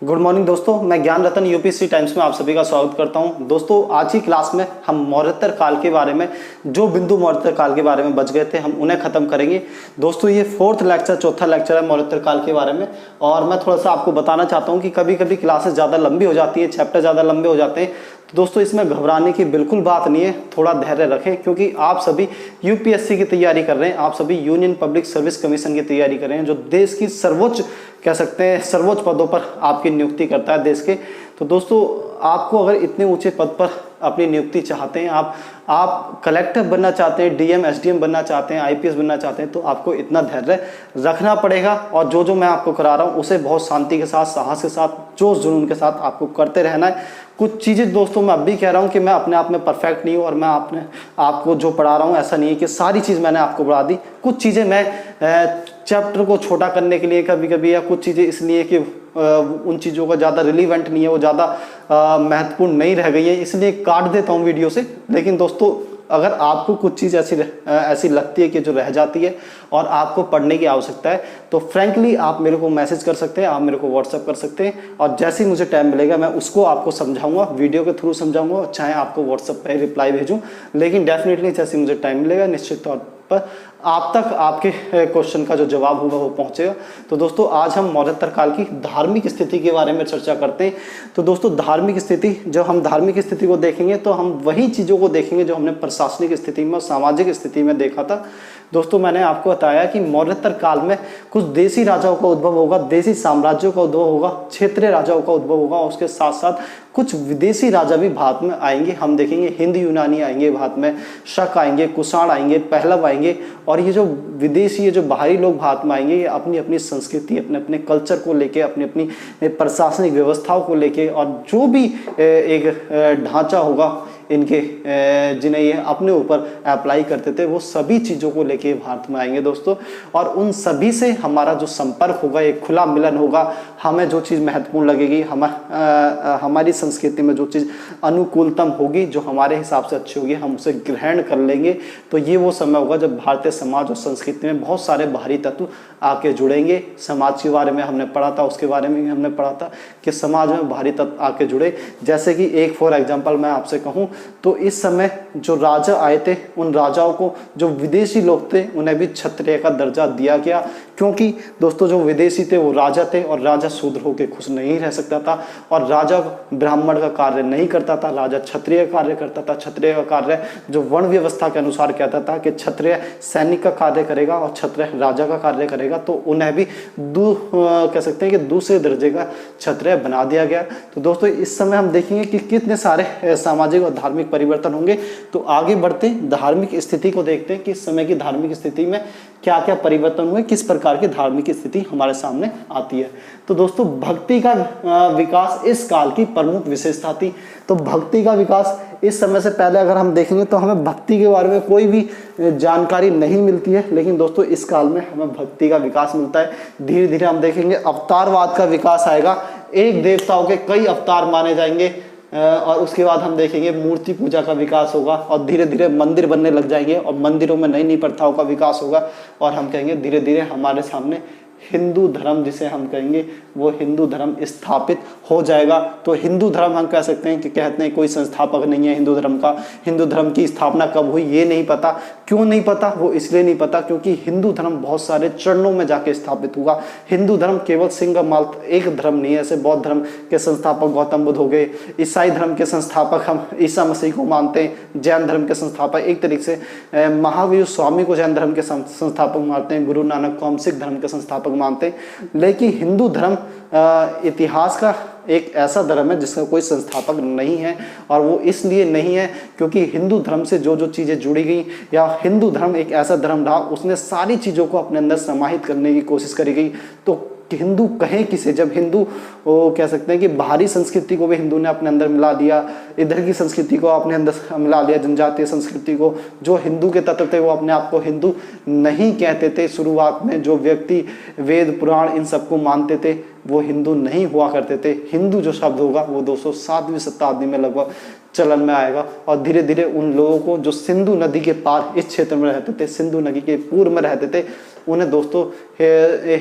Good morning दोस्तों, मैं ज्ञान रतन यूपीएससी टाइम्स में आप सभी का स्वागत करता हूं। दोस्तों आज की क्लास में हम मौर्योत्तर काल के बारे में, जो बिंदु मौर्योत्तर काल के बारे में बच गए थे, हम उन्हें खत्म करेंगे। दोस्तों ये चौथा लेक्चर है मौर्योत्तर काल के बारे में। और मैं थोड़ा सा आपको बताना चाहता हूँ कि कभी कभी क्लासेस ज़्यादा लंबी हो जाती है, चैप्टर ज़्यादा लंबे हो जाते हैं। तो दोस्तों इसमें घबराने की बिल्कुल बात नहीं है, थोड़ा धैर्य रखें, क्योंकि आप सभी यूपीएससी की तैयारी कर रहे हैं, आप सभी यूनियन पब्लिक सर्विस कमीशन की तैयारी कर रहे हैं, जो देश की सर्वोच्च कह सकते हैं सर्वोच्च पदों पर आपकी नियुक्ति करता है देश के। तो दोस्तों आपको अगर इतने ऊंचे पद पर अपनी नियुक्ति चाहते हैं, आप कलेक्टर बनना चाहते हैं, डीएम एसडीएम बनना चाहते हैं, आईपीएस बनना चाहते हैं, तो आपको इतना धैर्य रखना पड़ेगा। और जो मैं आपको करा रहा हूँ उसे बहुत शांति के साथ, साहस के साथ, जोश जुनून के साथ आपको करते रहना है। कुछ चीज़ें दोस्तों मैं अब भी कह रहा हूँ कि मैं अपने आप में परफेक्ट नहीं हूँ, और मैं आपको जो पढ़ा रहा हूँ ऐसा नहीं है कि सारी चीज़ मैंने आपको पढ़ा दी। कुछ चीज़ें मैं चैप्टर को छोटा करने के लिए कभी कभी, या कुछ चीज़ें इसलिए कि उन चीज़ों का ज़्यादा रिलीवेंट नहीं है, वो ज़्यादा महत्वपूर्ण नहीं रह गई है, इसलिए काट देता हूँ वीडियो से। लेकिन दोस्तों अगर आपको कुछ चीज़ ऐसी लगती है कि जो रह जाती है और आपको पढ़ने की आवश्यकता है, तो फ्रैंकली आप मेरे को मैसेज कर सकते हैं, आप मेरे को व्हाट्सअप कर सकते हैं, और जैसे ही मुझे टाइम मिलेगा मैं उसको आपको समझाऊंगा, वीडियो के थ्रू समझाऊंगा, चाहे आपको व्हाट्सअप पे रिप्लाई भेजूं। लेकिन डेफिनेटली जैसे मुझे टाइम मिलेगा निश्चित तौर पर आप तक आपके क्वेश्चन का जो जवाब होगा वो पहुंचेगा। तो दोस्तों आज हम मौर्योत्तर काल की धार्मिक स्थिति के बारे में चर्चा करते हैं। तो दोस्तों धार्मिक स्थिति, जब हम धार्मिक स्थिति को देखेंगे तो हम वही चीज़ों को देखेंगे जो हमने प्रशासनिक स्थिति में और सामाजिक स्थिति में देखा था। दोस्तों मैंने आपको बताया कि मौर्योत्तर काल में कुछ देसी राजाओं का उद्भव होगा, देसी साम्राज्यों का उद्भव होगा, क्षेत्रीय राजाओं का उद्भव होगा, और उसके साथ साथ कुछ विदेशी राजा भी भारत में आएंगे। हम देखेंगे हिंद यूनानी आएंगे भारत में, शक आएंगे, कुषाण आएंगे, पहलव आएंगे। और ये जो विदेशी, ये जो बाहरी लोग भारत में आएंगे, ये अपनी अपनी संस्कृति, अपने अपने कल्चर को लेके, अपनी अपनी प्रशासनिक व्यवस्थाओं को लेके, और जो भी एक ढांचा होगा इनके जिन्हें ये अपने ऊपर अप्लाई करते थे, वो सभी चीज़ों को लेके भारत में आएंगे दोस्तों। और उन सभी से हमारा जो संपर्क होगा, एक खुला मिलन होगा। हमें जो चीज़ महत्वपूर्ण लगेगी, हमारी संस्कृति में जो चीज़ अनुकूलतम होगी, जो हमारे हिसाब से अच्छी होगी, हम उसे ग्रहण कर लेंगे। तो ये वो समय होगा जब भारतीय समाज और संस्कृति में बहुत सारे बाहरी तत्व आके जुड़ेंगे। समाज के बारे में हमने पढ़ा था, उसके बारे में भी हमने पढ़ा था कि समाज में बाहरी तत्व आके जुड़े। जैसे कि एक फॉर एग्जाम्पल मैं आपसे कहूँ तो इस समय जो राजा आए थे, उन राजाओं को, जो विदेशी लोग थे, उन्हें भी क्षत्रिय का दर्जा दिया गया। क्योंकि दोस्तों जो विदेशी थे वो राजा थे, और राजा शूद्र होकर खुश नहीं रह सकता था, और राजा ब्राह्मण का कार्य नहीं करता था, राजा क्षत्रिय कार्य करता था। क्षत्रिय का कार्य जो वर्ण व्यवस्था के अनुसार कहता था कि क्षत्रिय सैनिक का कार्य करेगा और क्षत्रिय राजा का कार्य करेगा, तो उन्हें भी कह सकते हैं कि दूसरे दर्जे का क्षत्रिय बना दिया गया। तो दोस्तों इस समय हम देखेंगे कि कितने सारे सामाजिक और धार्मिक परिवर्तन होंगे। तो आगे बढ़ते धार्मिक स्थिति को देखते हैं कि इस समय की धार्मिक स्थिति में क्या क्या परिवर्तन हुए, किस प्रकार की धार्मिक स्थिति हमारे सामने आती है। तो दोस्तों भक्ति का विकास इस काल की प्रमुख विशेषता थी। तो भक्ति का विकास इस समय से पहले अगर हम देखेंगे तो हमें भक्ति के बारे में कोई भी जानकारी नहीं मिलती है, लेकिन दोस्तों इस काल में हमें भक्ति का विकास मिलता है। धीरे धीरे हम देखेंगे अवतारवाद का विकास आएगा, एक देवताओं के कई अवतार माने जाएंगे, और उसके बाद हम देखेंगे मूर्ति पूजा का विकास होगा, और धीरे धीरे मंदिर बनने लग जाएंगे, और मंदिरों में नई नई प्रथाओं का विकास होगा। और हम कहेंगे धीरे धीरे हमारे सामने हिंदू धर्म, जिसे हम कहेंगे वो हिंदू धर्म स्थापित हो जाएगा। तो हिंदू धर्म हम कह सकते हैं कि कहते हैं कोई संस्थापक नहीं है हिंदू धर्म का। हिंदू धर्म की स्थापना कब हुई ये नहीं पता। क्यों नहीं पता? वो इसलिए नहीं पता क्योंकि हिंदू धर्म बहुत सारे चरणों में जाके स्थापित हुआ। हिंदू धर्म केवल सिंगल मात्र एक धर्म नहीं है। ऐसे बौद्ध धर्म के संस्थापक गौतम बुद्ध हो गए, ईसाई धर्म के संस्थापक हम ईसा मसीह को मानते हैं, जैन धर्म के संस्थापक एक तरीके से महावीर स्वामी को जैन धर्म के संस्थापक मानते हैं, गुरु नानक को हम सिख धर्म के संस्थापक मानते हैं। लेकिन हिंदू धर्म इतिहास का एक ऐसा धर्म है जिसका कोई संस्थापक नहीं है, और वो इसलिए नहीं है क्योंकि हिंदू धर्म से जो जो चीज़ें जुड़ी गई, या हिंदू धर्म एक ऐसा धर्म रहा उसने सारी चीज़ों को अपने अंदर समाहित करने की कोशिश करी गई। तो हिंदू कहें किसे, जब हिंदू वो कह सकते हैं कि बाहरी संस्कृति को भी हिंदू ने अपने अंदर मिला दिया, इधर की संस्कृति को अपने अंदर मिला लिया, जनजातीय संस्कृति को। जो हिंदू के तत्व थे वो अपने आप को हिंदू नहीं कहते थे शुरुआत में। जो व्यक्ति वेद पुराण इन सबको मानते थे वो हिंदू नहीं हुआ करते थे। हिंदू जो शब्द होगा वो 207वीं शताब्दी में लगभग चलन में आएगा और धीरे धीरे उन लोगों को जो सिंधु नदी के पार इस क्षेत्र में रहते थे, सिंधु नदी के पूर्व में रहते थे, उन्हें दोस्तों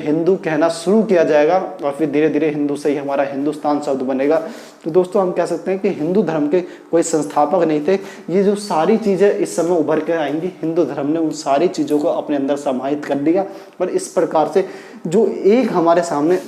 हिंदू कहना शुरू किया जाएगा और फिर धीरे धीरे हिंदू से ही हमारा हिंदुस्तान शब्द बनेगा। तो दोस्तों हम कह सकते हैं कि हिंदू धर्म के कोई संस्थापक नहीं थे। ये जो सारी चीज़ें इस समय उभर कर आएंगी, हिंदू धर्म ने उन सारी चीज़ों को अपने अंदर समाहित कर लिया और इस प्रकार से जो एक हमारे सामने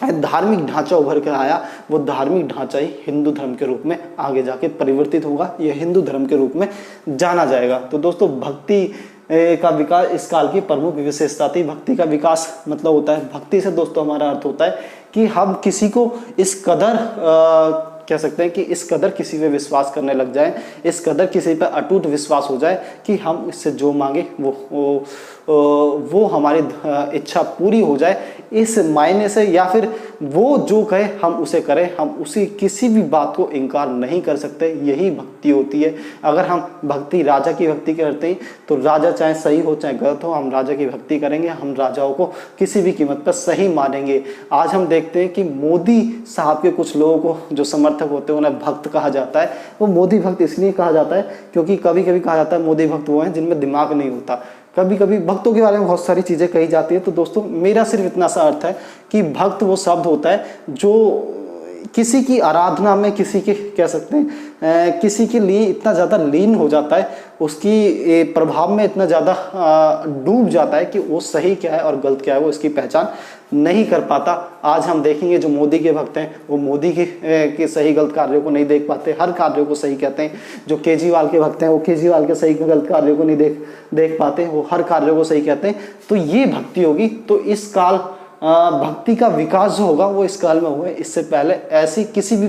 धार्मिक ढांचा उभर कर आया, वो धार्मिक ढांचा ही हिंदू धर्म के रूप में आगे जाके परिवर्तित होगा, यह हिंदू धर्म के रूप में जाना जाएगा। तो दोस्तों भक्ति का विकास इस काल की प्रमुख विशेषता थी। भक्ति का विकास मतलब होता है, भक्ति से दोस्तों हमारा अर्थ होता है कि हम किसी को इस कदर कह सकते हैं कि इस कदर किसी पे विश्वास करने लग जाए, इस कदर किसी पे अटूट विश्वास हो जाए कि हम इससे जो मांगे वो हमारी इच्छा पूरी हो जाए, इस मायने से, या फिर वो जो कहे हम उसे करें, हम उसी किसी भी बात को इनकार नहीं कर सकते। यही भक्ति होती है। अगर हम भक्ति राजा की भक्ति करते हैं तो राजा चाहे सही हो चाहे गलत हो, हम राजा की भक्ति करेंगे, हम राजाओं को किसी भी कीमत पर सही मानेंगे। आज हम देखते हैं कि मोदी साहब के कुछ लोगों को जो समर्थक होते हैं उन्हें भक्त कहा जाता है। वो मोदी भक्त इसलिए कहा जाता है क्योंकि कभी कभी कहा जाता है मोदी भक्त वो हैं जिनमें दिमाग नहीं होता। कभी कभी भक्तों के बारे में बहुत सारी चीज़ें कही जाती है। तो दोस्तों मेरा सिर्फ इतना सा अर्थ है कि भक्त वो शब्द होता है जो किसी की आराधना में, किसी के कह सकते हैं किसी के लिए इतना ज़्यादा लीन हो जाता है, उसकी प्रभाव में इतना ज़्यादा डूब जाता है कि वो सही क्या है और गलत क्या है वो इसकी पहचान नहीं कर पाता। आज हम देखेंगे जो मोदी के भक्त हैं वो मोदी के सही गलत कार्यों को नहीं देख पाते, हर कार्यों को सही कहते हैं। जो केजरीवाल के भक्त हैं वो केजरीवाल के सही गलत कार्यों को नहीं देख पाते, वो हर कार्यों को सही कहते हैं। तो ये भक्ति होगी। तो इस काल भक्ति का विकास जो होगा वो इस काल में हुआ है। इससे पहले ऐसी किसी भी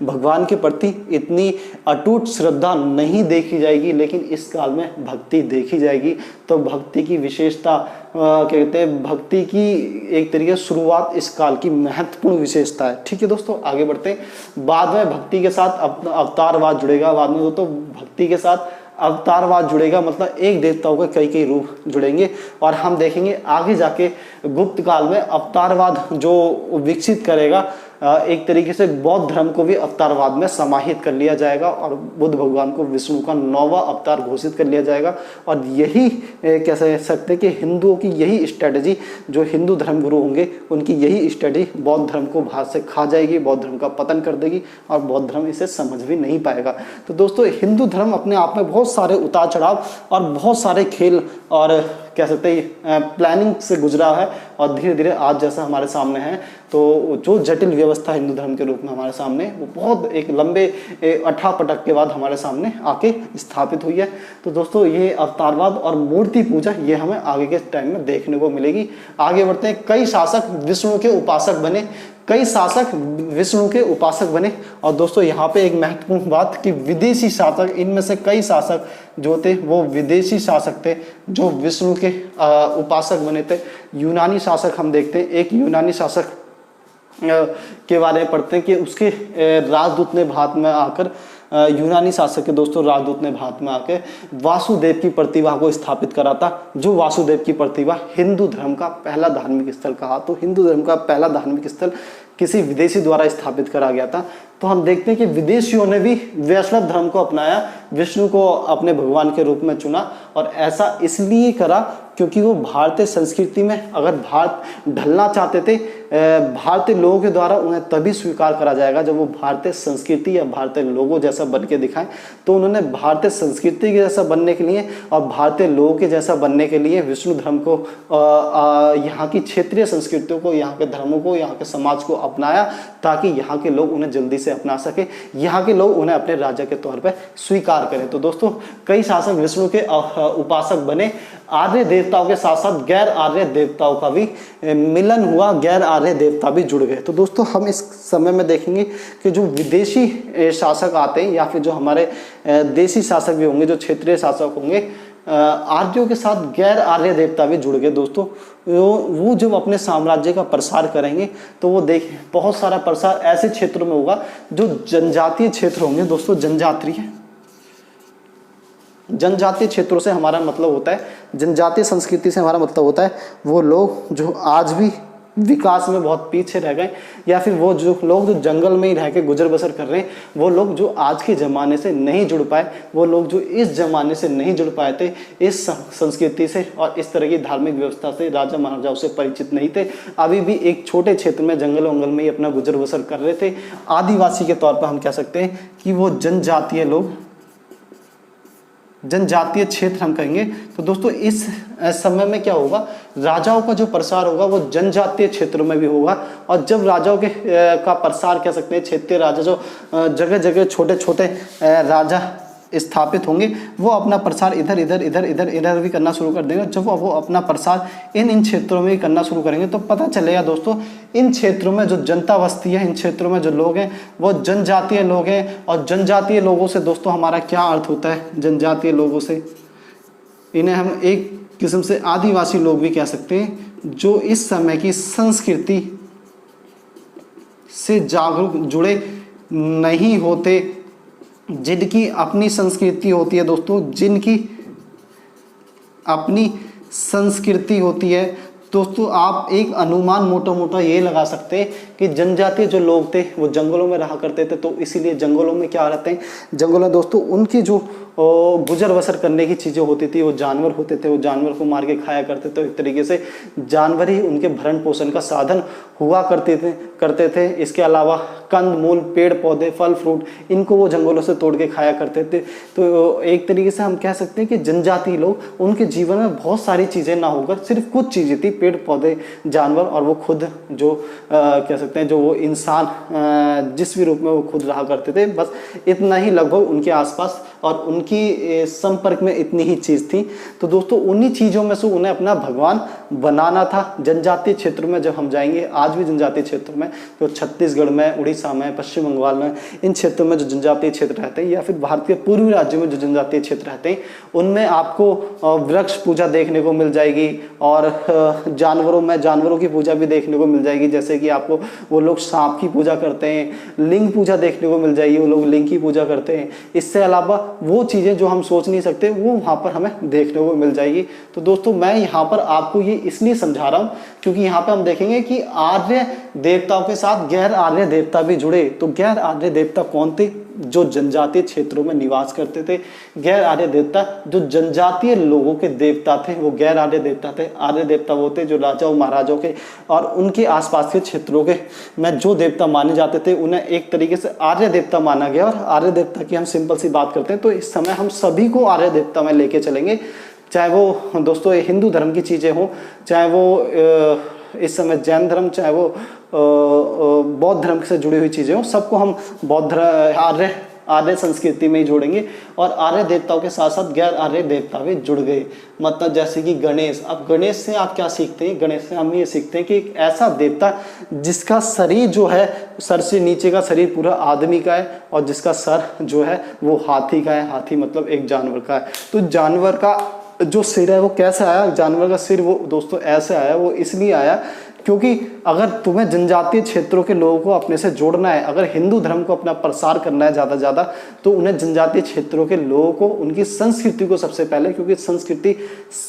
भगवान के प्रति इतनी अटूट श्रद्धा नहीं देखी जाएगी, लेकिन इस काल में भक्ति देखी जाएगी। तो भक्ति की विशेषता कहते हैं, भक्ति की एक तरीके से शुरुआत इस काल की महत्वपूर्ण विशेषता है। ठीक है दोस्तों, आगे बढ़ते हैं। बाद में भक्ति के साथ अवतारवाद जुड़ेगा। बाद में तो भक्ति के साथ अवतारवाद जुड़ेगा, मतलब एक देवताओं के कई कई रूप जुड़ेंगे और हम देखेंगे आगे जाके गुप्त काल में अवतारवाद जो विकसित करेगा, एक तरीके से बौद्ध धर्म को भी अवतारवाद में समाहित कर लिया जाएगा और बुद्ध भगवान को विष्णु का 9वां अवतार घोषित कर लिया जाएगा। और यही कह सकते हैं कि हिंदुओं की यही स्ट्रेटजी, जो हिंदू धर्म गुरु होंगे उनकी यही स्ट्रेटजी बौद्ध धर्म को भारत से खा जाएगी, बौद्ध धर्म का पतन कर देगी और बौद्ध धर्म इसे समझ भी नहीं पाएगा। तो दोस्तों हिंदू धर्म अपने आप में बहुत सारे उतार चढ़ाव और बहुत सारे खेल और कह सकते हैं प्लानिंग से गुजरा है और धीरे धीरे आज जैसा हमारे सामने है। तो जो जटिल व्यवस्था हिंदू धर्म के रूप में हमारे सामने, वो बहुत एक लंबे अठापटक के बाद हमारे सामने आके स्थापित हुई है। तो दोस्तों ये अवतारवाद और मूर्ति पूजा ये हमें आगे के टाइम में देखने को मिलेगी। आगे बढ़ते हैं। कई शासक विष्णु के उपासक बने, कई शासक विष्णु के उपासक बने। और दोस्तों यहाँ पे एक महत्वपूर्ण बात कि विदेशी शासक, इनमें से कई शासक जो थे वो विदेशी शासक थे जो विष्णु के उपासक बने थे। यूनानी शासक हम देखते हैं, एक यूनानी शासक के बारे में पढ़ते हैं कि उसके राजदूत ने भारत में आकर, यूनानी शासक के दोस्तों राजदूत ने भारत में आकर वासुदेव की प्रतिभा को स्थापित करा था। जो वासुदेव की प्रतिभा हिंदू धर्म का पहला धार्मिक स्थल कहा, तो हिंदू धर्म का पहला धार्मिक स्थल किसी विदेशी द्वारा स्थापित करा गया था। तो हम देखते हैं कि विदेशियों ने भी वैष्णव धर्म को अपनाया, विष्णु को अपने भगवान के रूप में चुना और ऐसा इसलिए करा क्योंकि वो भारतीय संस्कृति में अगर भारत ढलना चाहते थे, भारतीय लोगों के द्वारा उन्हें तभी स्वीकार करा जाएगा जब वो भारतीय संस्कृति या भारतीय लोगों जैसा बन के दिखाएं। तो उन्होंने भारतीय संस्कृति के जैसा बनने के लिए और भारतीय लोगों के जैसा बनने के लिए विष्णु धर्म को, यहाँ की क्षेत्रीय संस्कृतियों को, यहाँ के धर्मों को, यहाँ के समाज को अपनाया ताकि यहाँ के लोग उन्हें जल्दी से अपना सके, यहाँ के लोग उन्हें अपने राजा के तौर पर स्वीकार करें। तो दोस्तों कई शासक विष्णु के उपासक बने। आर्य देवताओं के साथ साथ गैर आर्य देवताओं का भी मिलन हुआ, गैर आर्य देवता भी जुड़ गए। तो दोस्तों हम इस समय में देखेंगे कि जो विदेशी शासक आते हैं या फिर जो हमारे देशी शासक भी होंगे, जो क्षेत्रीय शासक होंगे, आर्यों के साथ गैर आर्य देवता भी जुड़ गए। दोस्तों वो जब अपने साम्राज्य का प्रसार करेंगे तो वो देखें बहुत सारा प्रसार ऐसे क्षेत्रों में होगा जो जनजातीय क्षेत्र होंगे। दोस्तों जनजातीय क्षेत्रों से हमारा मतलब होता है, जनजातीय संस्कृति से हमारा मतलब होता है वो लोग जो आज भी विकास में बहुत पीछे रह गए, या फिर वो जो लोग जो जंगल में ही रह के गुजर बसर कर रहे हैं, वो लोग जो आज के ज़माने से नहीं जुड़ पाए, वो लोग जो इस ज़माने से नहीं जुड़ पाए थे, इस संस्कृति से और इस तरह की धार्मिक व्यवस्था से, राजा महाराजाओं से परिचित नहीं थे, अभी भी एक छोटे क्षेत्र में जंगल वंगल में ही अपना गुजर बसर कर रहे थे। आदिवासी के तौर पर हम कह सकते हैं कि वो जनजातीय लोग, जनजातीय क्षेत्र हम कहेंगे। तो दोस्तों इस समय में क्या होगा, राजाओं का जो प्रसार होगा वो जनजातीय क्षेत्रों में भी होगा। और जब राजाओं के का प्रसार कह सकते हैं, क्षेत्रीय राजा जो जगह जगह छोटे छोटे राजा स्थापित होंगे, वो अपना प्रसार इधर इधर इधर इधर इधर भी करना शुरू कर देंगे। जब वो अपना प्रसार इन क्षेत्रों में ही करना शुरू करेंगे तो पता चलेगा दोस्तों, इन क्षेत्रों में जो जनता बसती है, इन क्षेत्रों में जो लोग हैं वो जनजातीय लोग हैं। और जनजातीय लोगों से दोस्तों हमारा क्या अर्थ होता है, जनजातीय लोगों से इन्हें हम एक किस्म से आदिवासी लोग भी कह सकते हैं, जो इस समय की संस्कृति से जागरूक जुड़े नहीं होते, जिनकी अपनी संस्कृति होती है दोस्तों, जिनकी अपनी संस्कृति होती है। दोस्तों आप एक अनुमान मोटा मोटा ये लगा सकते हैं कि जनजातीय जो लोग थे वो जंगलों में रहा करते थे, तो इसीलिए जंगलों में क्या रहते हैं, जंगलों में दोस्तों उनकी जो गुजर बसर करने की चीज़ें होती थी, वो जानवर होते थे, वो जानवर को मार के खाया करते थे। एक तरीके से जानवर ही उनके भरण पोषण का साधन हुआ करते थे। इसके अलावा कंद मूल, पेड़ पौधे, फल फ्रूट, इनको वो जंगलों से तोड़ के खाया करते थे। तो एक तरीके से हम कह सकते हैं कि जनजातीय लोग, उनके जीवन में बहुत सारी चीज़ें ना होकर सिर्फ कुछ चीज़ें थी, पेड़ पौधे, जानवर, और वो खुद जो कह सकते हैं जो वो इंसान जिस भी रूप में वो खुद रहा करते थे, बस इतना ही लगभग उनके आसपास और उनकी संपर्क में इतनी ही चीज़ थी। तो दोस्तों उन्हीं चीज़ों में से उन्हें अपना भगवान बनाना था। जनजातीय क्षेत्र में जब हम जाएंगे, आज भी जनजातीय क्षेत्र में, तो छत्तीसगढ़ में, उड़ीसा में, पश्चिम बंगाल में, इन क्षेत्रों में जो जनजातीय क्षेत्र रहते हैं, या फिर भारत के पूर्वी राज्यों में जो जनजातीय क्षेत्र रहते हैं, उनमें आपको वृक्ष पूजा देखने को मिल जाएगी, और जानवरों की पूजा भी देखने को मिल जाएगी। जैसे कि आपको वो लोग सांप की पूजा करते हैं, लिंग पूजा देखने को मिल जाएगी, वो लोग लिंग की पूजा करते हैं। इससे अलावा वो चीज़ें जो हम सोच नहीं सकते, वो वहाँ पर हमें देखने को मिल जाएगी। तो दोस्तों मैं यहाँ पर आपको ये इसलिए समझा रहा हूँ क्योंकि यहाँ पे हम देखेंगे कि आर्य देवताओं के साथ गैर आर्य देवता भी जुड़े। तो गैर आर्य देवता कौन थे? जो जनजातीय क्षेत्रों में निवास करते थे। गैर आर्य देवता जो जनजातीय लोगों के देवता थे, वो गैर आर्य देवता थे। आर्य देवता वो थे जो राजाओं महाराजाओं के और उनके आसपास के क्षेत्रों के में जो देवता माने जाते थे, उन्हें एक तरीके से आर्य देवता माना गया। और आर्य देवता की हम सिंपल सी बात करते हैं तो इस समय हम सभी को आर्य देवता में लेके चलेंगे, चाहे वो दोस्तों हिंदू धर्म की चीज़ें हों, चाहे वो इस समय जैन धर्म, चाहे वो बौद्ध धर्म से जुड़ी हुई चीज़ें हों, सबको हम आर्य संस्कृति में ही जोड़ेंगे। और आर्य देवताओं के साथ साथ गैर आर्य देवता भी जुड़ गए। मतलब जैसे कि गणेश। अब गणेश से आप क्या सीखते हैं? गणेश से हम ये सीखते हैं कि एक ऐसा देवता जिसका शरीर जो है, सर से नीचे का शरीर पूरा आदमी का है, और जिसका सर जो है वो हाथी का है। हाथी मतलब एक जानवर का है। तो जानवर का जो सिर है वो कैसे आया? जानवर का सिर वो दोस्तों ऐसे आया। वो इसलिए आया क्योंकि अगर तुम्हें जनजातीय क्षेत्रों के लोगों को अपने से जोड़ना है, अगर हिंदू धर्म को अपना प्रसार करना है ज़्यादा से ज़्यादा, तो उन्हें जनजातीय क्षेत्रों के लोगों को, उनकी संस्कृति को सबसे पहले, क्योंकि संस्कृति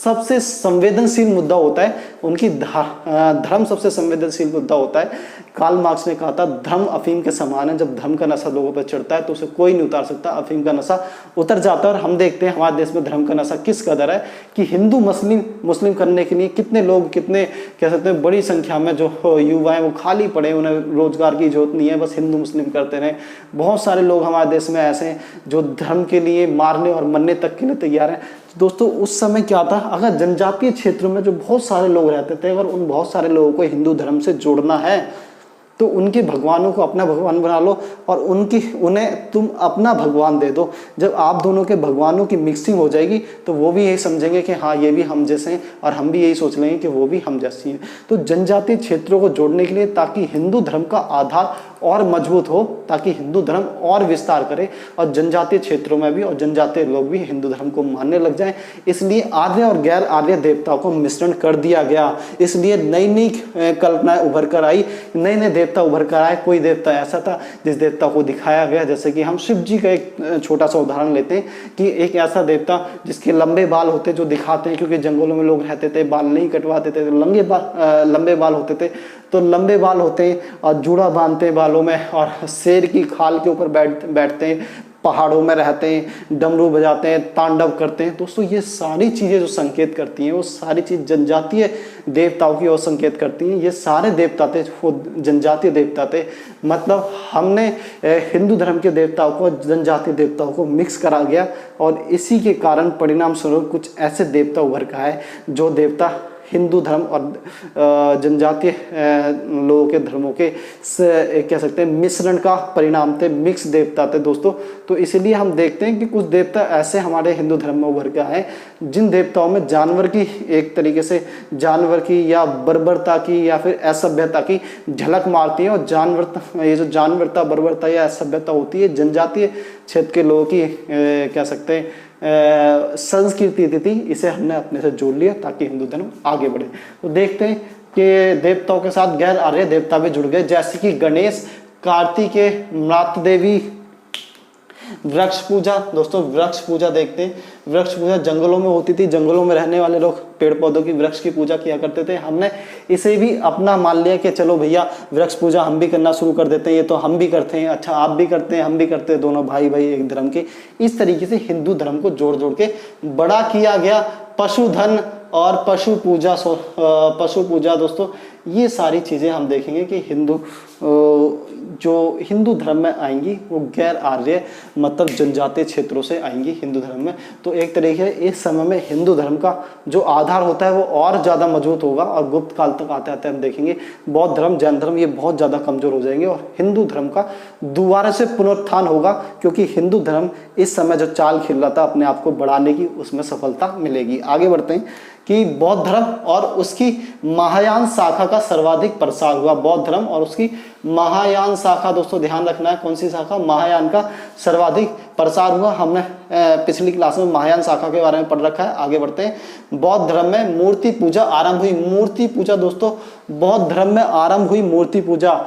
सबसे संवेदनशील मुद्दा होता है, उनकी धर्म सबसे संवेदनशील मुद्दा होता है। कार्ल मार्क्स ने कहा था धर्म अफीम के समान है। जब धर्म का नशा लोगों पर चढ़ता है तो उसे कोई नहीं उतार सकता। अफीम का नशा उतर जाता है। और हम देखते हैं हमारे देश में धर्म का नशा किस कदर है कि हिंदू मुस्लिम करने के लिए कितने लोग, कितने कह सकते हैं बड़ी संख्या में जो युवा हैं वो खाली पड़े, उन्हें रोजगार की जरूरत नहीं है, बस हिंदू मुस्लिम करते रहे। बहुत सारे लोग हमारे देश में ऐसे हैं जो धर्म के लिए मारने और मरने तक के लिए तैयार हैं। दोस्तों उस समय क्या था, अगर जनजातीय क्षेत्रों में जो बहुत सारे लोग रहते थे, अगर उन बहुत सारे लोगों को हिंदू धर्म से जोड़ना है तो उनके भगवानों को अपना भगवान बना लो और उन्हें तुम अपना भगवान दे दो। जब आप दोनों के भगवानों की मिक्सिंग हो जाएगी तो वो भी यही समझेंगे कि हाँ ये भी हम जैसे हैं, और हम भी यही सोच लेंगे कि वो भी हम जैसी हैं। तो जनजातीय क्षेत्रों को जोड़ने के लिए, ताकि हिंदू धर्म का आधार और मजबूत हो, ताकि हिंदू धर्म और विस्तार करे और जनजातीय क्षेत्रों में भी और जनजातीय लोग भी हिंदू धर्म को मानने लग जाएं, इसलिए आर्य और गैर आर्य देवताओं को मिश्रण कर दिया गया। इसलिए नई नई कल्पनाएं उभर कर आई, नए नए देवता उभर कर आए। कोई देवता ऐसा था जिस देवता को दिखाया गया, जैसे कि हम शिव जी का एक छोटा सा उदाहरण लेते हैं कि एक ऐसा देवता जिसके लंबे बाल होते जो दिखाते हैं, क्योंकि जंगलों में लोग रहते थे, बाल नहीं कटवाते थे, तो लंबे बाल होते थे, तो लंबे बाल होते हैं और जूड़ा बांधते हैं बालों में और शेर की खाल के ऊपर बैठते हैं, पहाड़ों में रहते हैं, डमरू बजाते हैं, तांडव करते हैं। दोस्तों ये सारी चीज़ें जो संकेत करती हैं, वो सारी चीज़ जनजातीय देवताओं की ओर संकेत करती हैं। ये सारे देवता थे वो जनजातीय देवता थे, मतलब हमने हिंदू धर्म के देवताओं को जनजातीय देवताओं को मिक्स करा गया और इसी के कारण परिणाम स्वरूप कुछ ऐसे देवता उभर के आए जो देवता हिंदू धर्म और जनजातीय लोगों के धर्मों के कह सकते हैं मिश्रण का परिणाम थे, मिक्स देवता थे दोस्तों। तो इसीलिए हम देखते हैं कि कुछ देवता ऐसे हमारे हिंदू धर्म में उभर के आए जिन देवताओं में जानवर की, एक तरीके से जानवर की या बर्बरता की या फिर असभ्यता की झलक मारती है। और ये जो जानवरता, बर्बरता या असभ्यता होती है जनजातीय क्षेत्र के लोगों की कह सकते हैं संस्कृति थी, इसे हमने अपने से जोड़ लिया ताकि हिंदू धर्म आगे बढ़े। तो देखते हैं कि देवताओं के साथ गैर आर्य देवता भी जुड़ गए, जैसे कि गणेश, कार्तिकेय, मृत देवी, वृक्ष पूजा। दोस्तों वृक्ष पूजा देखते हैं, वृक्ष पूजा जंगलों में होती थी, जंगलों में रहने वाले लोग पेड़ पौधों की, वृक्ष की पूजा किया करते थे। हमने इसे भी अपना मान लिया कि चलो भैया वृक्ष पूजा हम भी करना शुरू कर देते हैं, ये तो हम भी करते हैं, अच्छा आप भी करते हैं, हम भी करते हैं, दोनों भाई भाई एक धर्म के। इस तरीके से हिंदू धर्म को जोड़ जोड़ के बड़ा किया गया। पशुधन और पशु पूजा दोस्तों, ये सारी चीज़ें हम देखेंगे कि जो हिंदू धर्म में आएंगी वो गैर आर्य मतलब जनजातीय क्षेत्रों से आएंगी हिंदू धर्म में। तो एक तरीके इस समय में हिंदू धर्म का जो आधार होता है वो और ज़्यादा मजबूत होगा और गुप्त काल तक आते आते हम देखेंगे बौद्ध धर्म, जैन धर्म ये बहुत ज़्यादा कमज़ोर हो जाएंगे और हिंदू धर्म का दोबारा से पुनरुत्थान होगा, क्योंकि हिंदू धर्म इस समय जो चाल खेल रहा था अपने आप को बढ़ाने की, उसमें सफलता मिलेगी। आगे बढ़ते हैं कि बौद्ध धर्म और उसकी महायान शाखा का सर्वाधिक प्रसार हुआ। बौद्ध धर्म और उसकी महायान शाखा, दोस्तों ध्यान रखना है कौन सी शाखा, महायान का सर्वाधिक प्रसार हुआ। हमने पिछली क्लास में महायान शाखा के बारे में पढ़ रखा है। आगे बढ़ते हैं। बौद्ध धर्म में मूर्ति पूजा आरंभ हुई। मूर्ति पूजा दोस्तों बौद्ध धर्म में आरंभ हुई। मूर्ति पूजा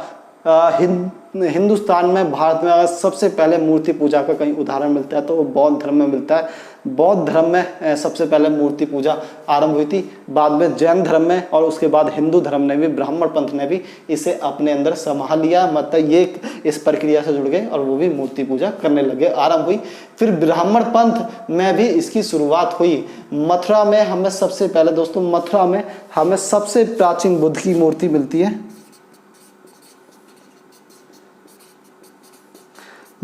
हिंदुस्तान में, भारत में अगर सबसे पहले मूर्ति पूजा का कहीं उदाहरण मिलता है तो वो बौद्ध धर्म में मिलता है। बौद्ध धर्म में सबसे पहले मूर्ति पूजा आरंभ हुई थी, बाद में जैन धर्म में और उसके बाद हिंदू धर्म ने भी, ब्राह्मण पंथ ने भी इसे अपने अंदर संभाल लिया, मतलब ये इस प्रक्रिया से जुड़ गए और वो भी मूर्ति पूजा करने लगे, आरंभ हुई। फिर ब्राह्मण पंथ में भी इसकी शुरुआत हुई। मथुरा में हमें सबसे पहले दोस्तों, मथुरा में हमें सबसे प्राचीन बुद्ध की मूर्ति मिलती है।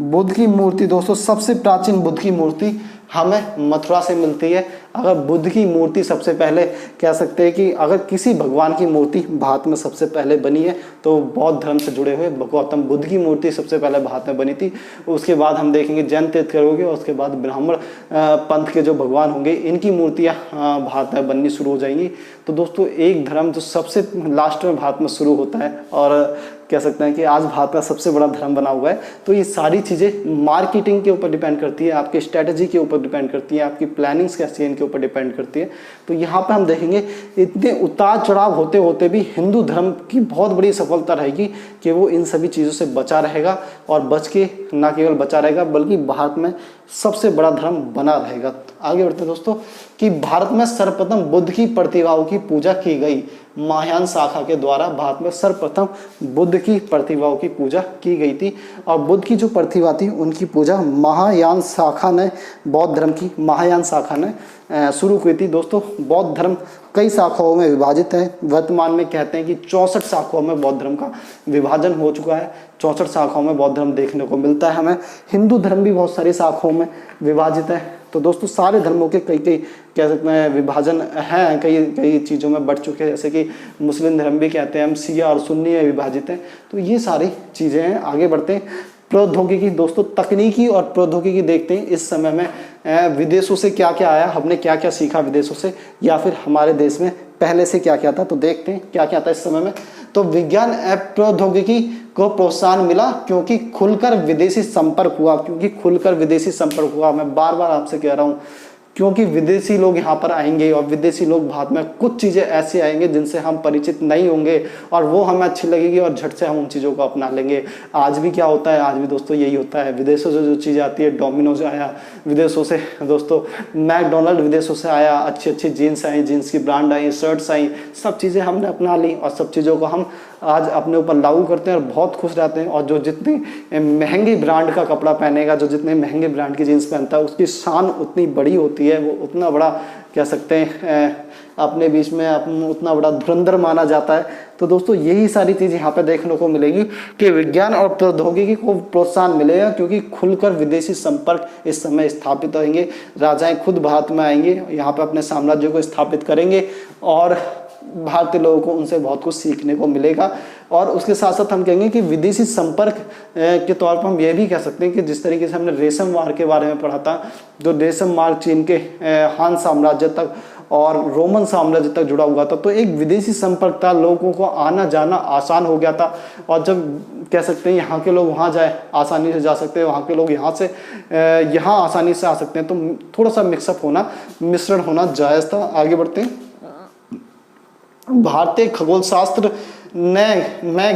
बुद्ध की मूर्ति दोस्तों, सबसे प्राचीन बुद्ध की मूर्ति हमें मथुरा से मिलती है। अगर बुद्ध की मूर्ति सबसे पहले कह सकते हैं कि अगर किसी भगवान की मूर्ति भारत में सबसे पहले बनी है तो बौद्ध धर्म से जुड़े हुए गौतम बुद्ध की मूर्ति सबसे पहले भारत में बनी थी। उसके बाद हम देखेंगे जैन तीर्थंकर होंगे और उसके बाद ब्राह्मण पंथ के जो भगवान होंगे इनकी मूर्तियाँ भारत में बननी शुरू हो जाएंगी। तो दोस्तों एक धर्म जो सबसे लास्ट में भारत में शुरू होता है और कह सकते हैं कि आज भारत का सबसे बड़ा धर्म बना हुआ है। तो ये सारी चीज़ें मार्केटिंग के ऊपर डिपेंड करती है, आपकी स्ट्रेटजी के ऊपर डिपेंड करती है, आपकी प्लानिंग्स कैसी है इनके ऊपर डिपेंड करती है। तो यहाँ पे हम देखेंगे इतने उतार चढ़ाव होते होते भी हिंदू धर्म की बहुत बड़ी सफलता रहेगी कि वो इन सभी चीज़ों से बचा रहेगा और बच के ना केवल बचा रहेगा बल्कि भारत में सबसे बड़ा धर्म बना रहेगा। आगे बढ़ते हैं दोस्तों कि भारत में सर्वप्रथम बुद्ध की प्रतिभाओं की पूजा की गई। महायान शाखा के द्वारा भारत में सर्वप्रथम बुद्ध की प्रतिभाओं की पूजा की गई थी और बुद्ध की जो प्रतिभा थी उनकी पूजा महायान शाखा ने, बौद्ध धर्म की महायान शाखा ने शुरू की थी। दोस्तों बौद्ध धर्म कई शाखाओं में विभाजित है। वर्तमान में कहते हैं कि 64 शाखाओं में बौद्ध धर्म का विभाजन हो चुका है। 64 शाखाओं में बौद्ध धर्म देखने को मिलता है हमें। हिंदू धर्म भी बहुत सारी शाखाओं में विभाजित है। तो दोस्तों सारे धर्मों के कई कह सकते हैं विभाजन हैं, कई चीज़ों में बढ़ चुके हैं, जैसे कि मुस्लिम धर्म भी कहते हैं हम शिया और सुन्नी में विभाजित हैं। तो ये सारी चीज़ें हैं। आगे बढ़ते हैं। प्रौद्योगिकी दोस्तों, तकनीकी और प्रौद्योगिकी देखते हैं इस समय में विदेशों से क्या क्या आया, हमने क्या क्या सीखा विदेशों से या फिर हमारे देश में पहले से क्या क्या था। तो देखते हैं क्या क्या था इस समय में। तो विज्ञान एवं प्रौद्योगिकी को प्रोत्साहन मिला क्योंकि खुलकर विदेशी संपर्क हुआ, मैं बार बार आपसे कह रहा हूँ क्योंकि विदेशी लोग यहाँ पर आएंगे और विदेशी लोग भारत में कुछ चीज़ें ऐसी आएंगे जिनसे हम परिचित नहीं होंगे और वो हमें अच्छी लगेगी और झट से हम उन चीज़ों को अपना लेंगे। आज भी क्या होता है, आज भी दोस्तों यही होता है। विदेशों से जो चीज़ आती है, डोमिनोज आया विदेशों से दोस्तों, मैकडोनल्ड विदेशों से आया, अच्छी अच्छी जीन्स आई, जीन्स की ब्रांड आई, शर्ट्स आई, सब चीज़ें हमने अपना ली और सब चीज़ों को हम आज अपने ऊपर लागू करते हैं और बहुत खुश रहते हैं। और जो जितनी महंगी ब्रांड का कपड़ा पहनेगा, जो जितने महंगे ब्रांड की जीन्स पहनता है, उसकी शान उतनी बड़ी होती है, वो उतना बड़ा कह सकते हैं अपने बीच में उतना बड़ा धुरंधर माना जाता है। तो दोस्तों यही सारी चीज़ यहाँ पे देखने को मिलेगी कि विज्ञान और प्रौद्योगिकी को प्रोत्साहन मिलेगा, क्योंकि खुलकर विदेशी संपर्क इस समय स्थापित होंगे। राजाएं खुद भारत में आएंगे, यहाँ पे अपने साम्राज्य को स्थापित करेंगे और भारतीय लोगों को उनसे बहुत कुछ सीखने को मिलेगा। और उसके साथ साथ हम कहेंगे कि विदेशी संपर्क के तौर पर हम ये भी कह सकते हैं कि जिस तरीके से हमने रेशम मार्ग के बारे में पढ़ा था, जो रेशम मार्ग चीन के हान साम्राज्य तक और रोमन साम्राज्य तक जुड़ा हुआ था, तो एक विदेशी संपर्क था, लोगों को आना जाना आसान हो गया था। और जब कह सकते हैं यहाँ के लोग वहाँ जाए आसानी से जा सकते हैं, वहाँ के लोग यहाँ से यहाँ आसानी से आ सकते हैं, तो थोड़ा सा मिश्रण होना जायज़ था। आगे बढ़ते हैं। भारतीय खगोल शास्त्र नए